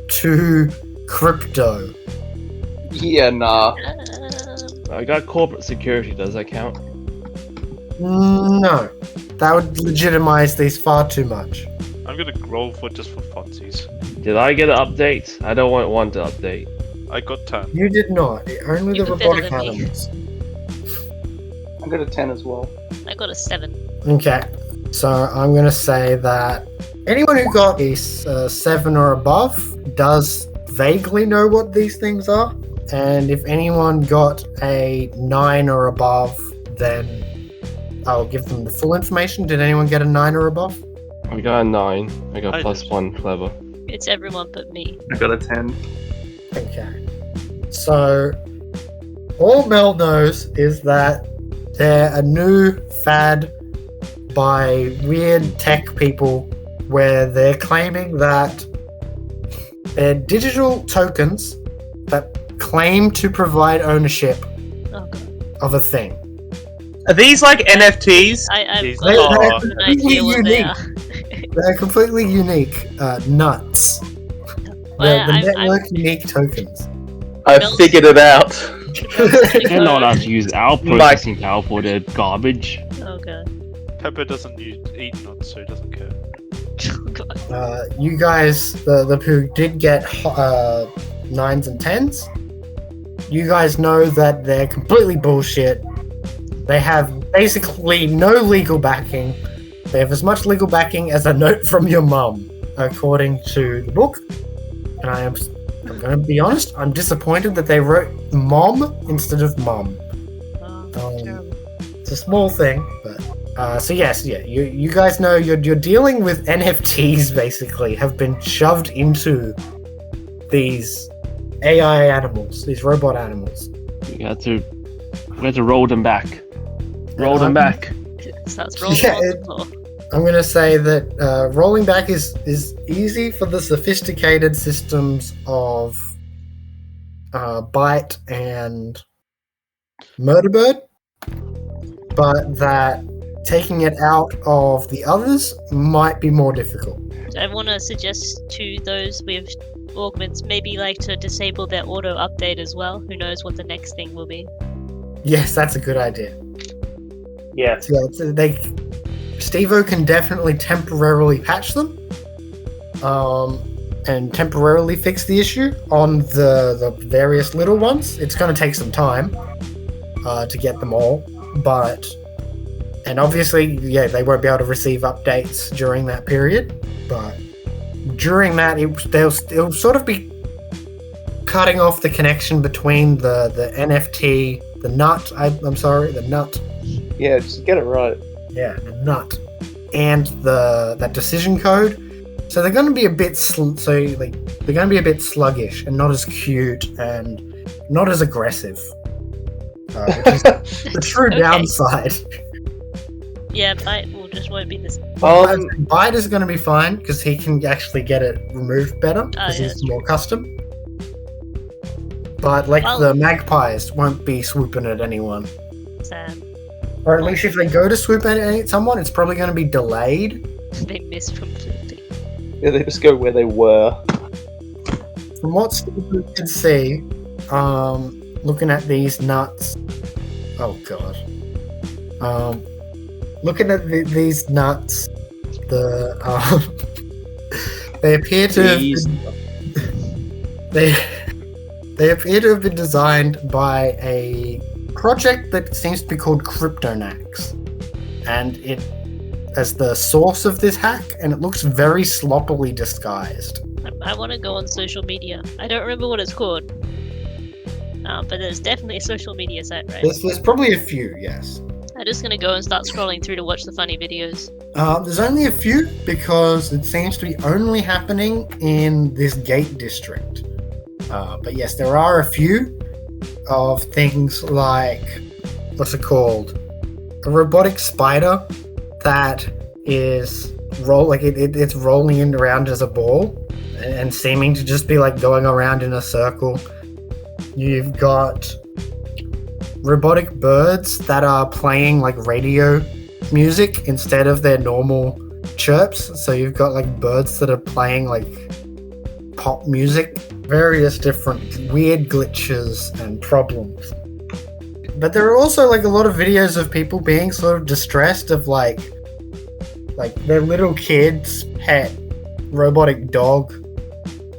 to crypto. Yeah, nah. I got corporate security. Does that count? No, that would legitimize these far too much. I'm gonna roll for just for funsies. Did I get an update? I don't want one to update. I got 10. You did not. Only You the did better robotic than me. animals. I got a 10 as well. I got a 7. Okay, so I'm going to say that anyone who got a 7 or above does vaguely know what these things are, and if anyone got a 9 or above, then I'll give them the full information. Did anyone get a 9 or above? I got a 9. I got I +1 clever. It's everyone but me. I got a 10. Okay. So, all Mel knows is that they're a new fad by weird tech people where they're claiming that they're digital tokens that claim to provide ownership Oh god. of a thing. Are these like NFTs? I've These got are an idea what they are. They're completely unique nuts. Well, The I'm network unique tokens. I Mills- figured it out. They're not allowed to use our processing power for their garbage. Oh god. Pepper doesn't eat nuts, so he doesn't care. Oh god. You guys, the who did get 9s and 10s, you guys know that they're completely bullshit. They have basically no legal backing. They have as much legal backing as a note from your mum, according to the book. And I'm going to be honest, I'm disappointed that they wrote mom instead of mum. Oh, terrible. It's a small thing, but so yes, yeah, you guys know you're dealing with NFTs. Basically, have been shoved into these AI animals, these robot animals. We had to roll them back. Roll them back. Starts rolling Yeah, on the floor. I'm gonna say that rolling back is easy for the sophisticated systems of Bite and Murderbird, but that taking it out of the others might be more difficult. I want to suggest to those with augments maybe like to disable their auto update as well. Who knows what the next thing will be? Yes, that's a good idea. Yes. Yeah, Steve-O can definitely temporarily patch them, and temporarily fix the issue on the various little ones. It's going to take some time to get them all, and obviously, yeah, they won't be able to receive updates during that period, but during that, it'll sort of be cutting off the connection between the NFT, the nut, the nut. Yeah, just get it right. Yeah, the nut, and that decision code. So they're going to be a bit they're going to be a bit sluggish and not as cute and not as aggressive, which is the true Okay. downside. Yeah, Bite just won't be this. Bite is going to be fine because he can actually get it removed better because yeah, he's that's more custom. But the magpies won't be swooping at anyone. Sad. Or at least if they go to swoop at someone, it's probably going to be delayed. They missed completely. Yeah, they just go where they were. From what Steve can see, looking at these nuts. Oh god. Looking at these nuts, they appear to have they appear to have been designed by a project that seems to be called Cryptonax, and it as the source of this hack, and it looks very sloppily disguised. I want to go on social media. I don't remember what it's called, but there's definitely a social media site, right? There's probably a few, yes. I'm just gonna go and start scrolling through to watch the funny videos. There's only a few because it seems to be only happening in this gate district. But yes, there are a few of things like, what's it called? A robotic spider that is it's rolling around as a ball and seeming to just be going around in a circle. You've got robotic birds that are playing radio music instead of their normal chirps. So you've got birds that are playing pop music, various different weird glitches and problems. But there are also a lot of videos of people being sort of distressed of their little kid's pet robotic dog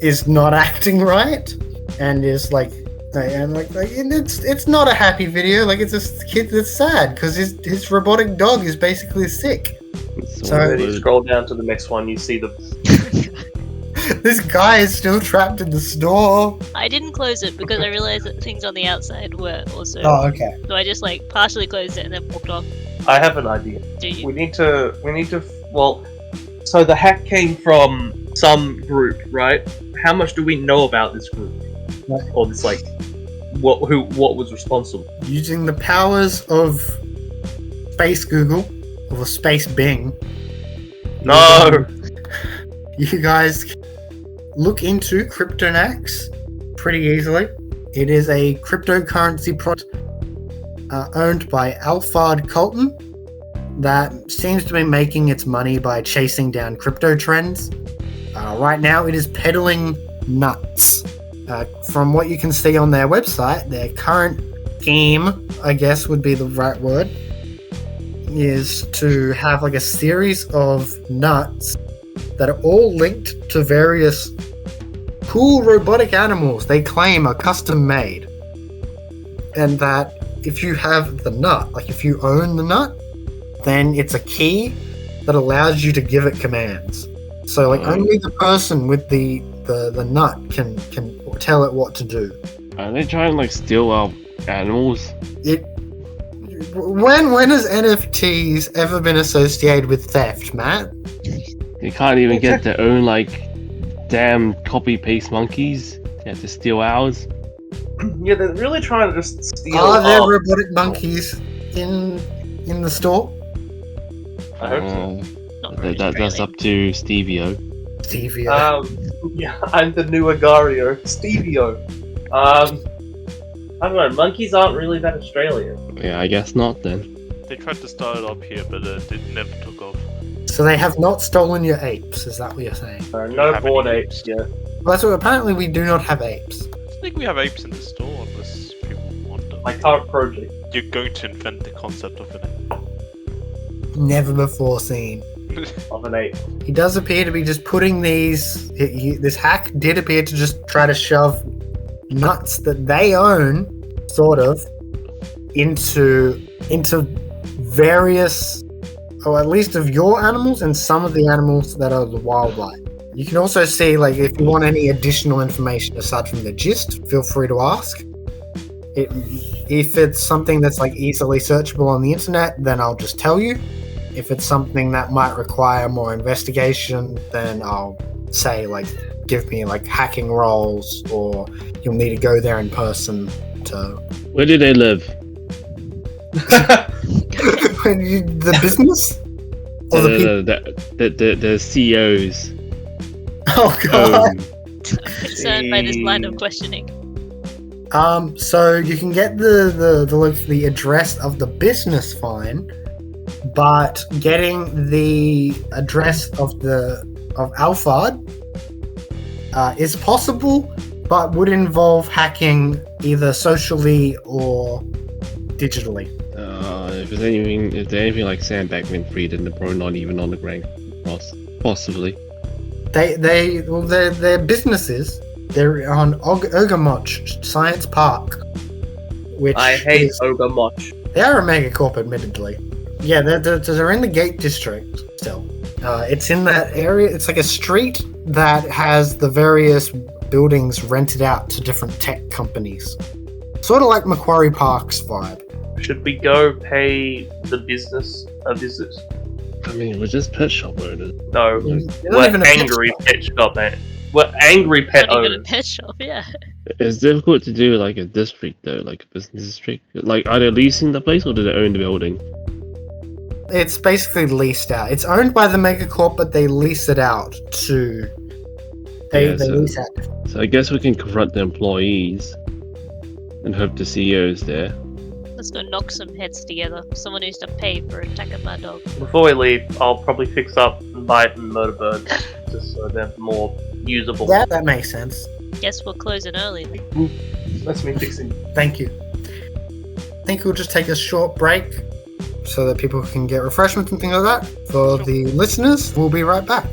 is not acting right and is it's not a happy video. It's a kid that's sad because his robotic dog is basically sick. So Then you scroll down to the next one, you see the this guy is still trapped in the store. I didn't close it because I realized that things on the outside were also. Oh, okay. So I just partially closed it and then walked off. I have an idea. Do you? We need to well, so the hack came from some group, right? How much do we know about this group? What? Or this what was responsible? Using the powers of Space Google or Space Bing. No. You guys look into Cryptonax pretty easily. It is a cryptocurrency project owned by Alphard Colton that seems to be making its money by chasing down crypto trends. Right now it is peddling nuts. From what you can see on their website, their current scheme, I guess would be the right word, is to have a series of nuts that are all linked to various cool robotic animals they claim are custom made. And that if you have the nut, if you own the nut, then it's a key that allows you to give it commands. So only the person with the nut can tell it what to do. Are they trying to steal our animals? When has NFTs ever been associated with theft, Matt? They can't even get their own damn copy paste monkeys. They have to steal ours. Yeah, they're really trying to just steal. Are there robotic monkeys in the store? I hope so. Not very That's friendly. up to Stevie-O. Stevia. Yeah, I'm the new Agario, Stevie-O. I don't know, monkeys aren't really that Australian. Yeah, I guess not then. They tried to start it up here, but it never took off. So they have not stolen your apes, is that what you're saying? No have bored any apes, yeah. Well, that's what apparently we do not have apes. I don't think we have apes in the store unless people want them. My current project. You're going to invent the concept of an ape. never before seen. Of an 8. He does appear to be just putting these. This hack did appear to just try to shove nuts that they own, sort of, into various, or at least of your animals and some of the animals that are the wildlife. You can also see, like, if you want any additional information aside from the gist, feel free to ask. If it's something that's like easily searchable on the internet, then I'll just tell you. If it's something that might require more investigation, then I'll say, like, give me like hacking rolls, or you'll need to go there in person to. Where do they live? The business? Or The CEOs. Oh god. Concerned by this line of questioning. So you can get the address of the business fine, but getting the address of Alphard is possible, but would involve hacking either socially or digitally. If there's anything like Sam Bankman-Fried, then they're probably not even on the Grand Cross. Possibly. They're businesses. They're on Ogamoch Science Park, which I hate Ogamoch. They are a megacorp, admittedly. Yeah, they're in the Gate District still. It's in that area. It's like a street that has the various buildings rented out to different tech companies. Sort of like Macquarie Park's vibe. Should we go pay the business a visit? I mean, we're just pet shop owners. No, You're not we're even a pet angry shop. pet shop, man. We're angry pet Not even a owners. pet shop, yeah. It's difficult to do like a district though, like a business district. Like, are they leasing the place or do they own the building? It's basically leased out. It's owned by the megacorp, but they lease it out to. They lease out. So I guess we can confront the employees and hope the CEO's there. Let's go knock some heads together. Someone needs to pay for attacking my dog. Before we leave, I'll probably fix up Bite and Murderbird just so they're more usable. Yeah, that makes sense. Guess we're closing early then. That's me fixing. Thank you. I think we'll just take a short break so that people can get refreshments and things like that. For the listeners, we'll be right back.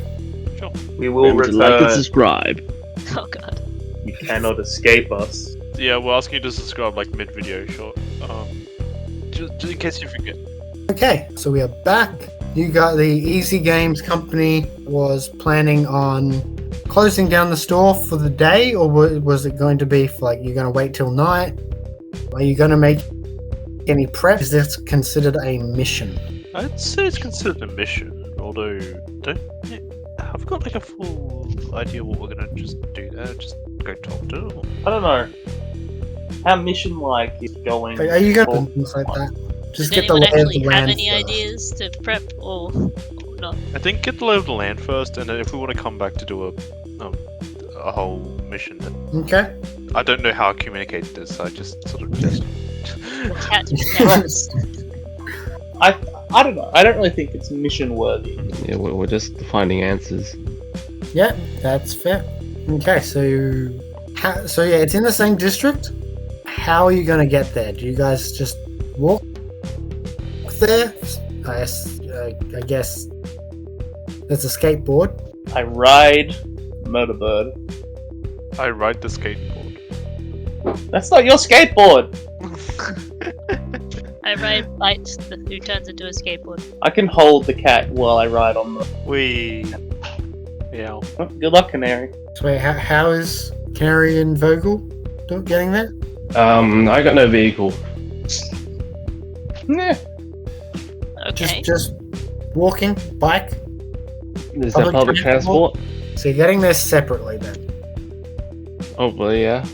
We will Remember to like and return. subscribe. Oh god. You cannot escape us. Yeah, we're asking you to subscribe like mid-video, sure. Just in case you forget. Okay, so we are back. You got the Easy Games company was planning on closing down the store for the day, or was it going to be for, like, you're going to wait till night? Are you going to make any prep? Is this considered a mission? I'd say it's considered a mission, although I've got like a full idea what we're gonna just do there. Just go talk to them. I don't know. How mission-like is going? Are you going to for- do things like that? Just Does get the anyone lay of actually the have land any first. ideas to prep or not? I think get the lay of the land first, and then if we want to come back to do a whole mission, then Okay. I don't know how I communicate this. I just sort of just. Cat cats. I don't know. I don't really think it's mission worthy. Yeah, we're just finding answers. Yeah, that's fair. Okay, so yeah, it's in the same district. How are you going to get there? Do you guys just walk there? I guess there's a skateboard. I ride Murderbird. I ride the skateboard. That's not your skateboard! I ride Bite, who turns into a skateboard. I can hold the cat while I ride on the... Yeah. Oh, good luck, Canary. So wait, how is Canary and Vogel getting there? I got no vehicle. Nah. Okay. Just walking, bike. Is there public transport? So you're getting there separately then. Oh, well, yeah.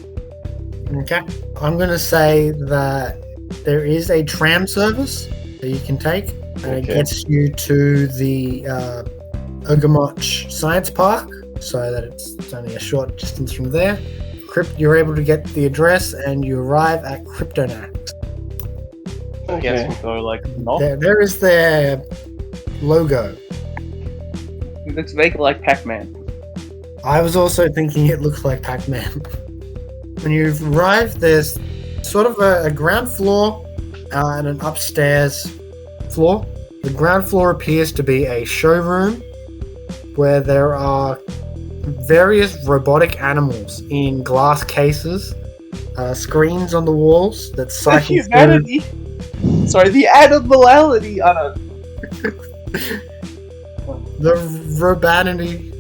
Okay. I'm going to say that there is a tram service that you can take, and it Okay. gets you to the Ogamoch Science Park, so that it's only a short distance from there. You're able to get the address, and you arrive at Cryptonax. I guess we go like north. There is their logo. It looks vaguely like Pac-Man. I was also thinking it looks like Pac-Man. When you've arrived, there's sort of a ground floor and an upstairs floor. The ground floor appears to be a showroom where there are various robotic animals in glass cases, screens on the walls that cycle through. Humanity. Sorry, the animality. I don't. The robanity.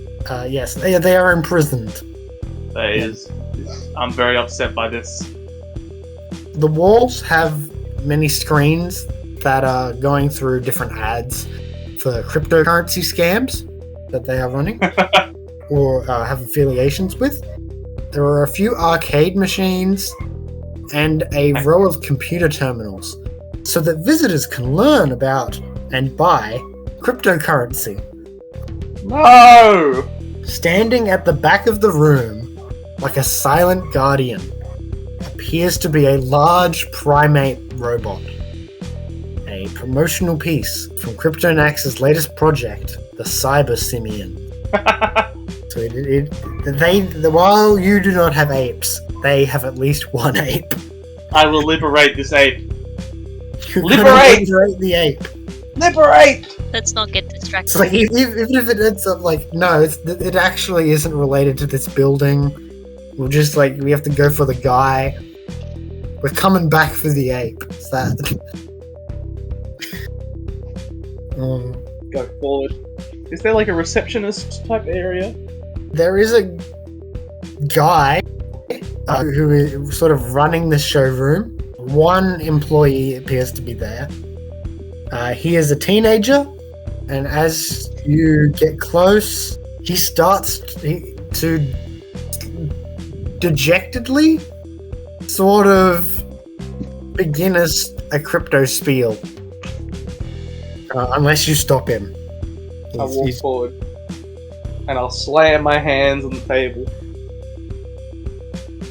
Yes, they are imprisoned. That is. I'm very upset by this. The walls have many screens that are going through different ads for cryptocurrency scams that they are running or have affiliations with. There are a few arcade machines and a row of computer terminals so that visitors can learn about and buy cryptocurrency. No! Standing at the back of the room, like a silent guardian, appears to be a large primate robot. A promotional piece from CryptoNax's latest project, the Cyber Simian. So while you do not have apes, they have at least one ape. I will liberate this ape. You're Liberate! gonna liberate the ape. Liberate! Let's not get distracted. It's like even if it ends up like no, it actually isn't related to this building. We'll just we have to go for the guy. We're coming back for the ape. It's that. Go forward. Is there like a receptionist type area? There is a guy who is sort of running the showroom. One employee appears to be there. He is a teenager, and as you get close, he starts to dejectedly sort of begin a crypto spiel. Unless you stop him. I'll walk forward. And I'll slam my hands on the table.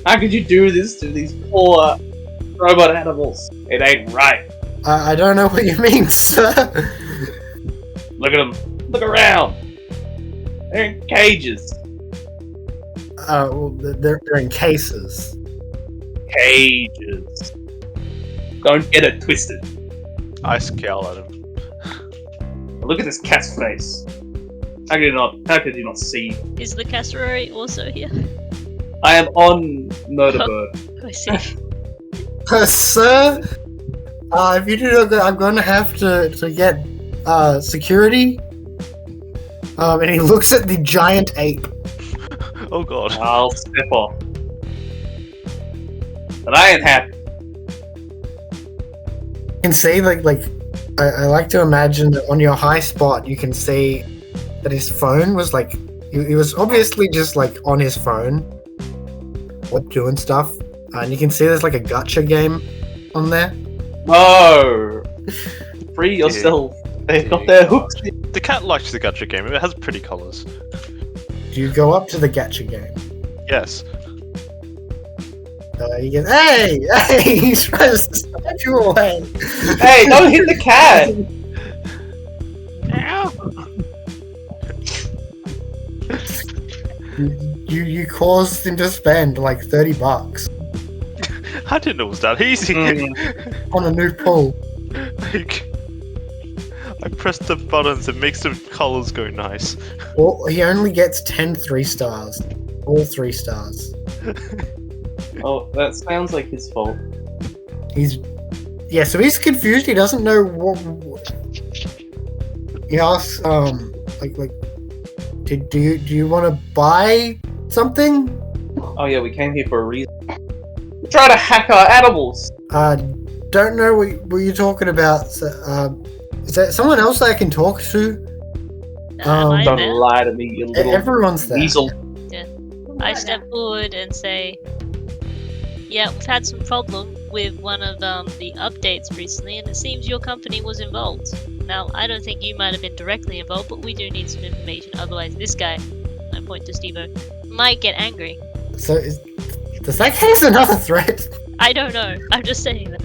How could you do this to these poor robot animals? It ain't right. I don't know what you mean, sir. Look at them. Look around. They're in cages. Well, they're in cases. Cages. Don't get it twisted. I scowl at him. Look at this cat's face. How could you not see? Is the cassowary also here? I am on Murderbird. I see. Sir, if you do not go, I'm going to have to get security. And he looks at the giant ape. Oh god. I'll step off. But I ain't happy. You can see, I like to imagine that on your high spot, you can see that his phone was he was obviously just on his phone, doing stuff. And you can see there's a gacha game on there. No! Free yourself. They've got their hooks. The cat likes the gacha game. It has pretty colours. Do you go up to the gacha game? Yes. You get, hey! He's trying to snatch you away. Hey, don't hit the cat! You caused him to spend $30 I didn't know it was that easy. on a new pool. I pressed the buttons, it makes the colours go nice. Well, he only gets 10 3 stars. All 3 stars. Oh, that sounds like his fault. So he's confused. He doesn't know what. He asks, do you want to buy something? Oh yeah, we came here for a reason. We're trying to hack our animals. Don't know what you're talking about. Is there someone else I can talk to? Am I Don't there? lie to me, you little Everyone's there. weasel. I step forward and say, yeah, we've had some problem with one of the updates recently, and it seems your company was involved. Now, I don't think you might have been directly involved, but we do need some information, otherwise this guy, I point to Steve-O, might get angry. So does that case another threat? I don't know, I'm just saying that.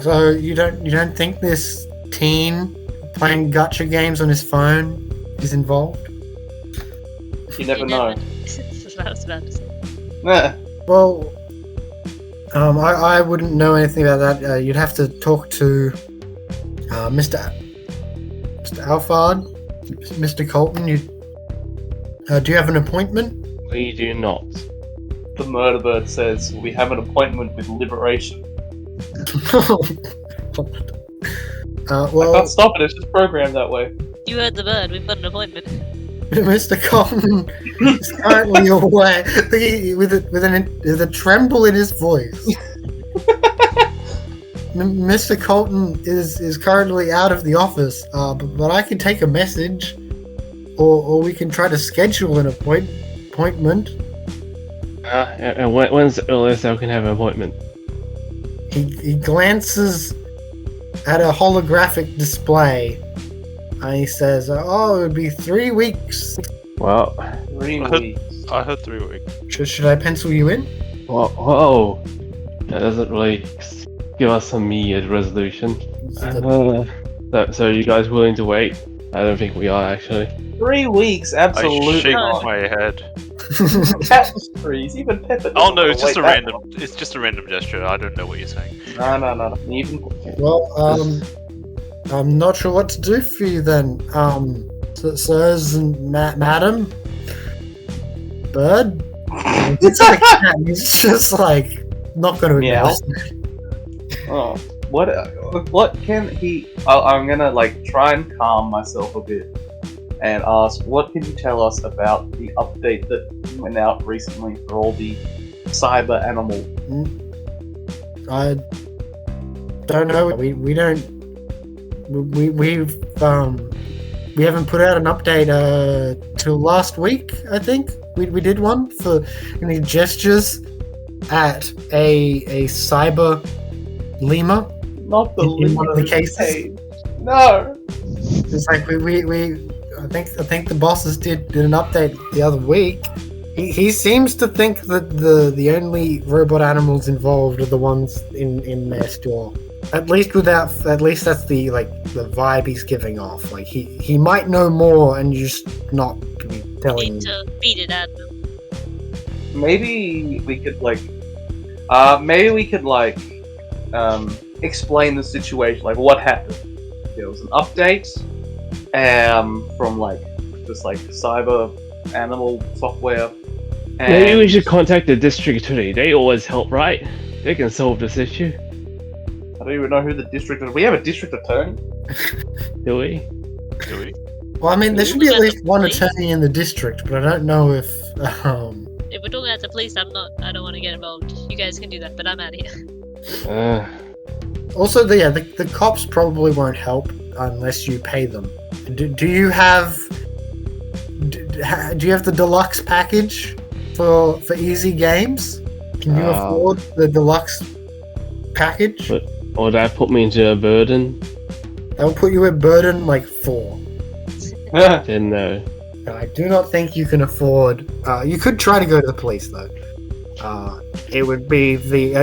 So you don't think this teen playing gacha games on his phone is involved? You never know. That's what I was about to say. Nah. Well, I wouldn't know anything about that. You'd have to talk to Mr. Mr. Alphard, Mr. Colton, do you have an appointment? We do not. The murder bird says, we have an appointment with Liberation. I Well, can't stop it, it's just programmed that way. You heard the bird. We've got an appointment. Mr. Colton is currently away with a tremble in his voice. Mr. Colton is currently out of the office, but I can take a message, or we can try to schedule an appointment. And when's the earliest I can have an appointment? He glances at a holographic display, and he says, "Oh, it would be 3 weeks." Well, 3 I heard- weeks. I heard 3 weeks. Should I pencil you in? whoa. That doesn't really give us some immediate resolution. So you guys willing to wait? I don't think we are, actually. 3 weeks, I absolutely shake not. my head. Tapestries, even Pepper. Oh no, it's doesn't just a wait that random. It's just a random gesture. I don't know what you're saying. long. No. Even Well, I'm not sure what to do for you then. Sirs and madam, bird. It's like he's just like not going to Meow. acknowledge. oh, what can he? I'm gonna like try and calm myself a bit and ask, what can you tell us about the update that went out recently for all the cyber animal? I don't know. We don't. We haven't put out an update till last week. I think we did one for any gestures at a cyber lemur. Not the In one of the limit cases? page. No. It's like we I think the bosses did an update the other week. He seems to think that the only robot animals involved are the ones in their store. At least that's the vibe he's giving off. Like he might know more and just not be telling. Need to beat it at them. Maybe we could explain the situation, like what happened. There was an update from this cyber animal software. And Maybe we should contact the district attorney. They always help, right? They can solve this issue. I don't even know who the district is. We have a district attorney. Do we? Do we? Well, I mean, there should be at Look at least the one police. attorney in the district, but I don't know if. If we're talking about the police, I don't want to get involved. You guys can do that, but I'm out of here. Also, the cops probably won't help unless you pay them. Do you have the deluxe package for easy games? Can you afford the deluxe package? Or that put me into a burden? That will put you at burden 4. Then no. No, I do not think you can afford. You could try to go to the police though. It would be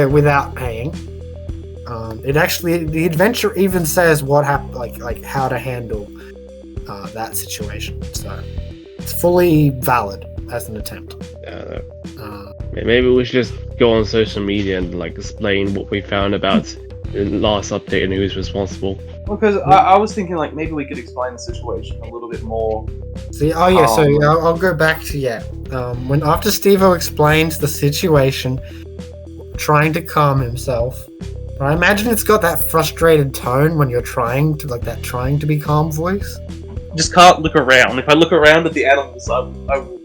without paying. The adventure even says what like how to handle that situation. So it's fully valid as an attempt. Maybe we should just go on social media and explain what we found about the last update and who's responsible. Because I was thinking maybe we could explain the situation a little bit more. So I'll go back to when after Steve-O explains the situation, trying to calm himself. But I imagine it's got that frustrated tone when you're trying to be calm voice. Just can't look around. If I look around at the animals, I will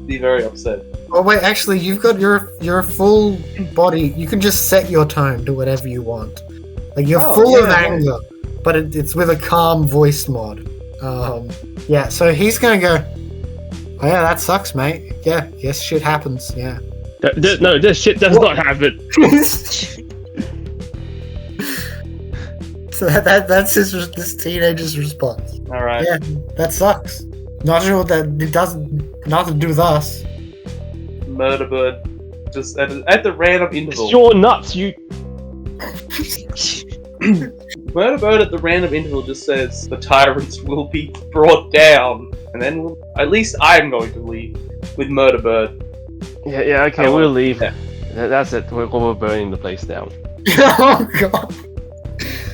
be very upset. Oh wait, actually, you've got your full body. You can just set your tone to whatever you want. You're full of anger, but it's with a calm voice mod. So he's gonna go. Oh yeah, that sucks, mate. Yeah, yes, shit happens. Yeah. No, this shit does not happen. So that's this teenager's response. All right. Yeah, that sucks. Not sure that it doesn't nothing to do with us. Murder bird, just at the random interval. It's your nuts, you. Murder bird at the random interval just says the tyrants will be brought down, and then at least I'm going to leave with Murder bird. Yeah, okay, Oh, we'll leave. yeah. That's it. We're burning the place down. Oh god.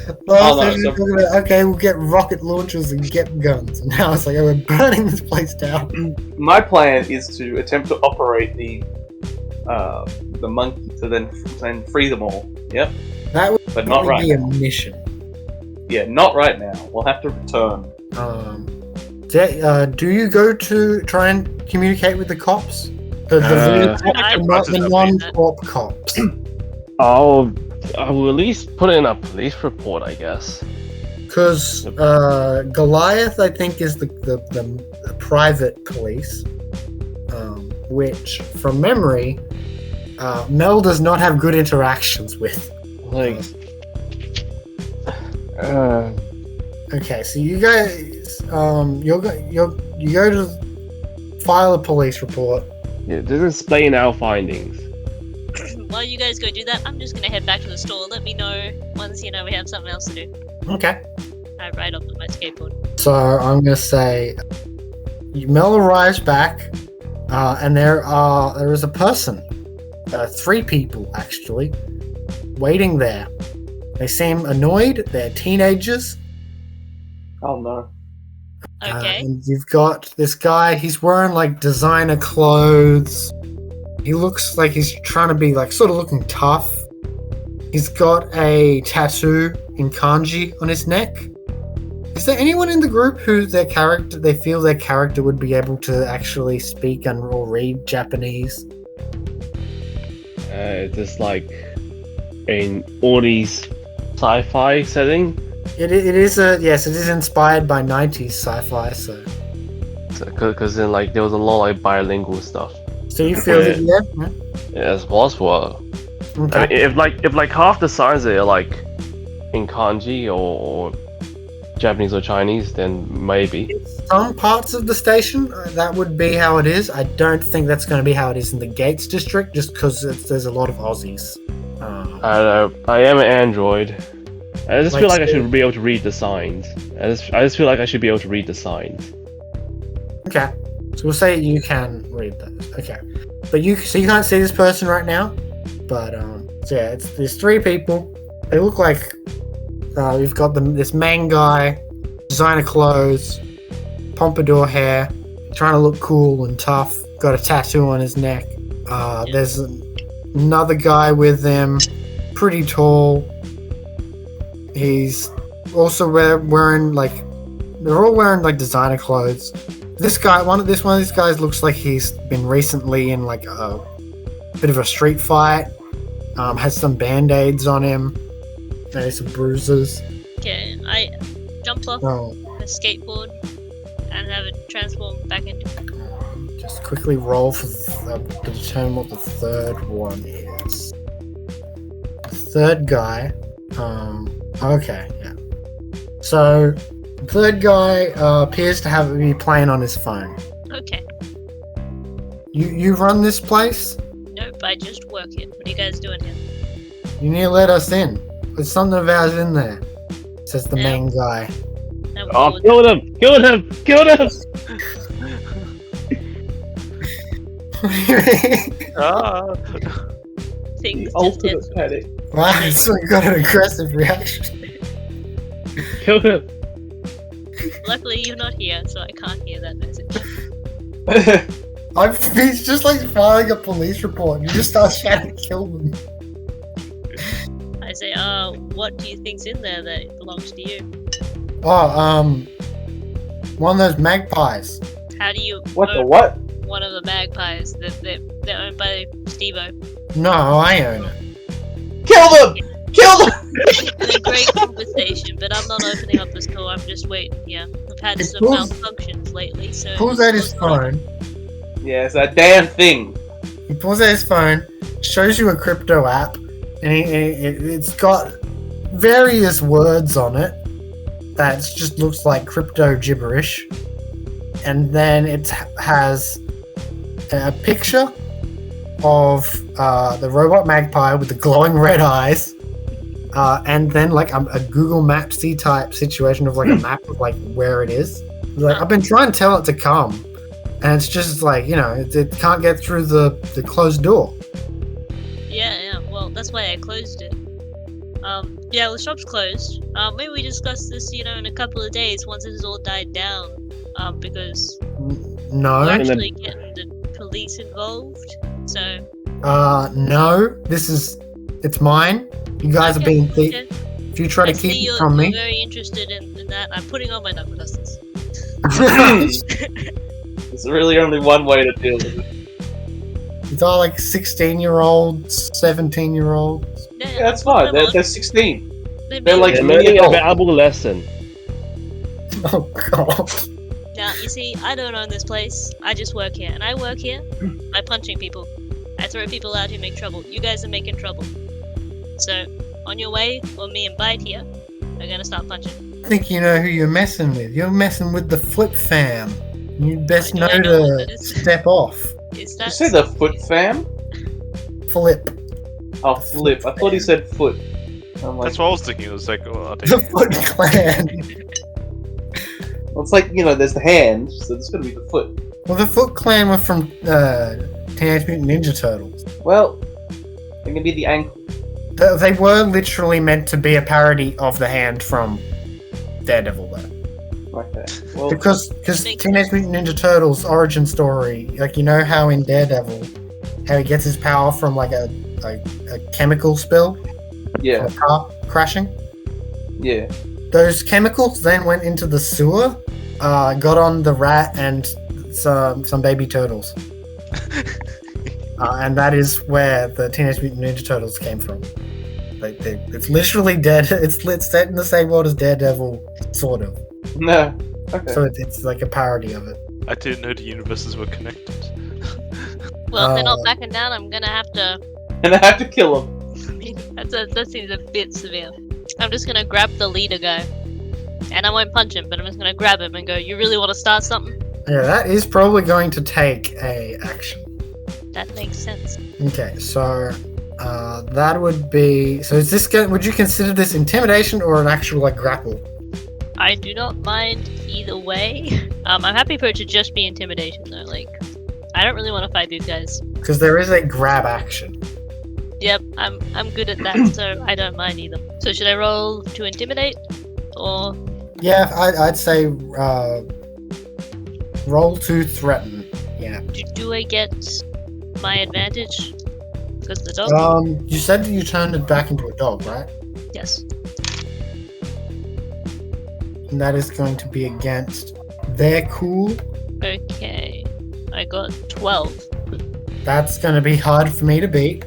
Last no, time we so- were talking about, okay, we'll get rocket launchers and get guns. And now it's like, oh, we're burning this place down. My plan is to attempt to operate the monkey to then free them all. Yep, That would but not probably right be a now. mission. Yeah, not right now. We'll have to return. Do you go to try and communicate with the cops? The real cops, I and not the process non-cop cops. I will at least put in a police report, I guess. Because Goliath, I think, is the private police, which, from memory, Mel does not have good interactions with. Like, Okay, so you guys, you go to file a police report. yeah, just explain our findings. While you guys go do that, I'm just gonna head back to the store. Let me know once we have something else to do. Okay. I ride off on my skateboard. So I'm gonna say, Mel arrives back, and there is a person, 3 people actually, waiting there. They seem annoyed. They're teenagers. Oh no. Okay. And you've got this guy. He's wearing like designer clothes. He looks like he's trying to be like sort of looking tough. He's got a tattoo in kanji on his neck. Is there anyone in the group who they feel their character would be able to actually speak or read Japanese? Just like in all these sci-fi setting. It is inspired by 90s sci-fi. So Because then, like, there was a lot of like bilingual stuff. so you feel that Yeah, as possible. Okay. I mean, if like half the signs are like in kanji or Japanese or Chinese, then maybe. Some parts of the station, that would be how it is. I don't think that's going to be how it is in the Gates district, just because there's a lot of Aussies. I don't know. I am an android. I just feel Like, like I should be able to read the signs. I just feel like I should be able to read the signs. Okay, so we'll say you can read those. Okay, but you can't see this person right now. But so yeah, there's 3 people. They look like we've got this main guy, designer clothes, pompadour hair, trying to look cool and tough. Got a tattoo on his neck. There's another guy with them, pretty tall. He's also wearing like they're all wearing like designer clothes. This guy, one of these guys looks like he's been recently in like a bit of a street fight. Has some band-aids on him. Maybe some bruises. Okay, I jump off Oh, the skateboard and have it transform back into. just quickly roll to determine what the third one is. The third guy. Okay, yeah. So, the third guy appears to be playing on his phone. Okay. You run this place? Nope, I just work it. What are you guys doing here? You need to let us in. There's something of ours in there, says the Yeah. main guy. Now Oh, we'll- kill him! Kill him! Kill him! Ah. Things The just hit. ultimate panic. Wow, so you got an aggressive reaction. Kill him! Luckily, you're not here, so I can't hear that message. He's just like filing a police report. You just start shouting, kill them. I say, what do you think's in there that belongs to you? Oh, one of those magpies. How do you What the own what? one of the magpies that they're owned by Steve-O? No, I own it. Kill them! Kill them! It's been a great conversation, but I'm not opening up the store. I'm just waiting here. I've had It some pulls- malfunctions lately, so. Pulls out his phone. Yeah, it's that damn thing. He pulls out his phone, shows you a crypto app, and it's got various words on it that just looks like crypto gibberish. And then it has a picture of the robot magpie with the glowing red eyes, and then like a Google Maps-y type situation of like a map of like where it is. Like I've been trying to tell it to come, and it's just like it can't get through the closed door. Yeah, well, that's why I closed it. Yeah, well, the shop's closed. Maybe we discuss this, in a couple of days once it has all died down. Because No. we're then- actually getting the police involved. So. No. It's mine. You guys are Okay, being okay. If you try I to see keep it you're, from you're me. very interested in that. I'm putting on my knuckle dusters. There's really only one way to deal with it. It's all like 16-year-olds, 17-year-olds. Yeah, that's fine. They're 16. They're like They're me learning a adult. valuable lesson. Oh god. Now, you see, I don't own this place. I just work here. And I work here by punching people. I throw people out who make trouble. You guys are making trouble. So, on your way, or me and Bite here, are gonna start punching. I think you know who you're messing with. You're messing with the Flip Fam. You'd best Do know I know what to that is? step off. Is Did that you say the Foot Fam? Flip. Oh, Flip. I thought he said Foot. I'm like, That's what I was thinking. It was like, oh, I The don't Foot Clan. well, it's like, there's the hand, so there's gotta be the foot. Well, the Foot Clan were from Teenage Mutant Ninja Turtles. Well, it can be the ankle. They were literally meant to be a parody of the hand from Daredevil, though. Okay. Well, Because Makes Teenage Mutant Ninja Turtles origin story, like, you know how in Daredevil, how he gets his power from like a chemical spill, yeah, a car crashing. yeah. Those chemicals then went into the sewer, got on the rat and some baby turtles, and that is where the Teenage Mutant Ninja Turtles came from. It's literally dead. It's set in the same world as Daredevil, sort of. No. Okay. So it's like a parody of it. I didn't know the universes were connected. Well, if they're not backing down, I'm gonna have to. And I have to kill him. I mean, that seems a bit severe. I'm just gonna grab the leader guy. And I won't punch him, but I'm just gonna grab him and go, you really want to start something? Yeah, that is probably going to take a action. That makes sense. Okay, so that would be. So is this? Would you consider this intimidation or an actual like grapple? I do not mind either way. I'm happy for it to just be intimidation though. Like, I don't really want to fight these guys. Because there is a grab action. Yep, I'm good at that, so I don't mind either. So should I roll to intimidate, or Yeah, I'd say roll to threaten. Yeah. do I get my advantage? Because the dog. You said that you turned it back into a dog, right? Yes. And that is going to be against their cool. Okay. I got 12. That's going to be hard for me to beat.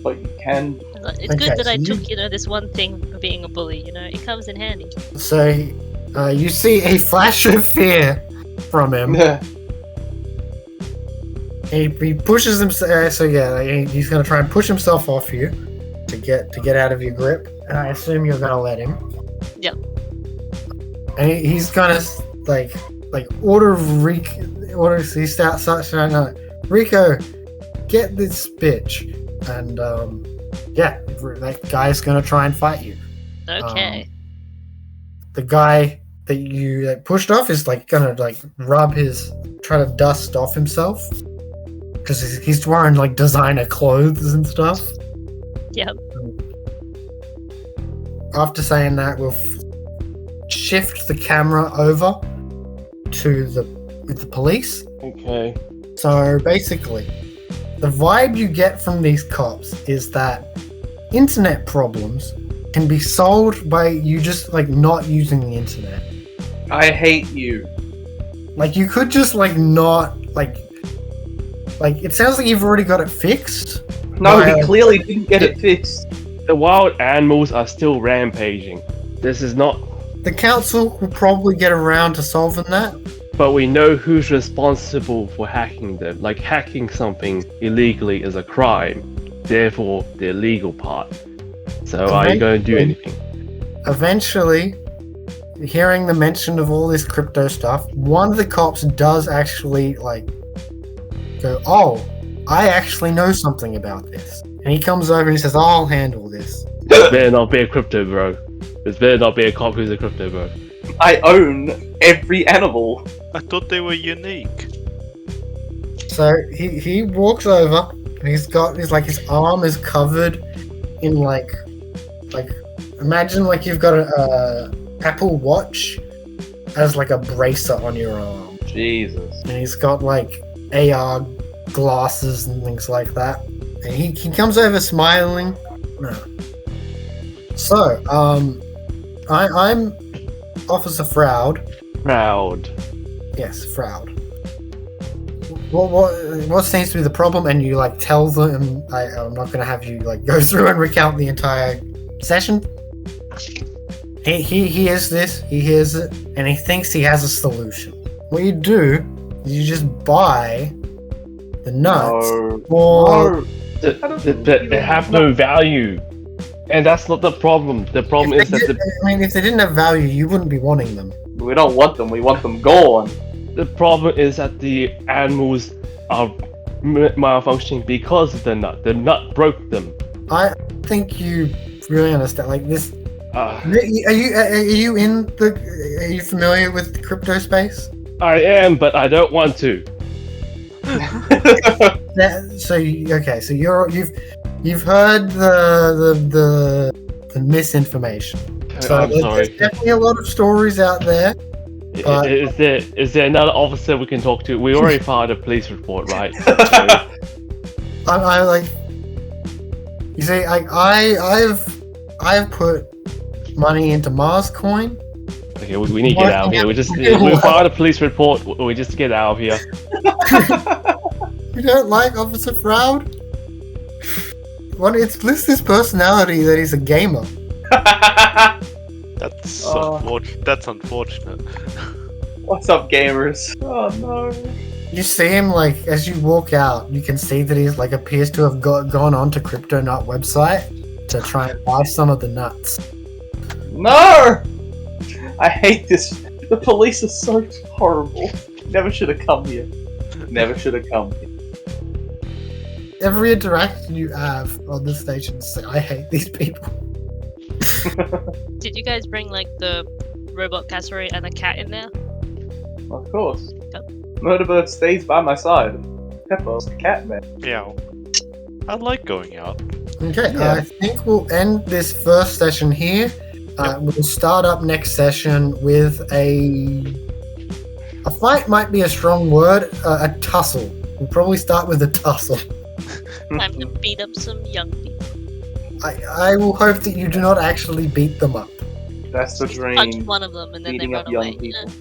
But you can. It's Okay, good that so I you- took, this one thing for being a bully. It comes in handy. So you see a flash of fear from him. He pushes himself. So yeah, he's going to try and push himself off you to get out of your grip. And I assume you're going to let him. Yep. And he's going to like order Rico. He starts shouting out, "Rico, get this bitch!" And yeah, that guy's going to try and fight you. Okay. The guy that you pushed off is gonna try to dust off himself because he's wearing designer clothes and stuff. Yep. After saying that, we'll shift the camera over to the police. Okay. So basically, the vibe you get from these cops is that internet problems can be solved by you just not using the internet. I hate you. You could just not it sounds like you've already got it fixed. No, Right. he clearly didn't get it fixed. The wild animals are still rampaging. This is not. The council will probably get around to solving that. But we know who's responsible for hacking them. Hacking something illegally is a crime. Therefore, the illegal part. So are you going to do anything? Eventually, hearing the mention of all this crypto stuff, one of the cops does actually go, "Oh, I actually know something about this." And he comes over and he says, "I'll handle this." This better not be a crypto bro. This better not be a cop who's a crypto bro. I own every animal. I thought they were unique. So he walks over and his arm is covered in like, imagine like you've got a Apple Watch as like a bracer on your arm, Jesus. and he's got like AR glasses and things like that. And he comes over smiling. No. So, I'm Officer Froud. Proud. Yes, Froud. What seems to be the problem? And you like tell them. I'm not going to have you like go through and recount the entire session. He hears this. He hears it, and he thinks he has a solution. What you do is you just buy the nuts for. They have no value. And that's not the problem. The problem is that if they didn't have value, you wouldn't be wanting them. We don't want them. We want them gone. the problem is that the animals are malfunctioning because of the nut. The nut broke them. I think you really understand. Like this. Uh, Are you in the? Are you familiar with the crypto space? I am, but I don't want to. So you've heard the misinformation. So I'm there's sorry. definitely a lot of stories out there. Is there another officer we can talk to? We already filed a police report, right? I like. You see, I've put money into Mars Coin. Okay, we need to get out of here. We filed a police report. We just get out of here. You don't like Officer Froud? Well, it's lists his personality that he's a gamer. That's unfortunate. What's up, gamers? Oh no. You see him like as you walk out. You can see that he's like appears to have gone onto Crypto Nut website to try and buy some of the nuts. No! I hate this. The police are so horrible. Never should have come here. Never should have come here. Every interaction you have on the station, say, I hate these people. Did you guys bring like the robot cassowary and a cat in there? Of course. Yep. Murderbird stays by my side. Pepper's the cat man. Yeah. I like going out. Okay, Yeah. I think we'll end this first session here. We'll start up next session with a fight. Might be a strong word. A tussle. We'll probably start with a tussle. Time to beat up some young people. I will hope that you do not actually beat them up. That's the Punch dream. one of them and then they Beating run up young away. people. You know?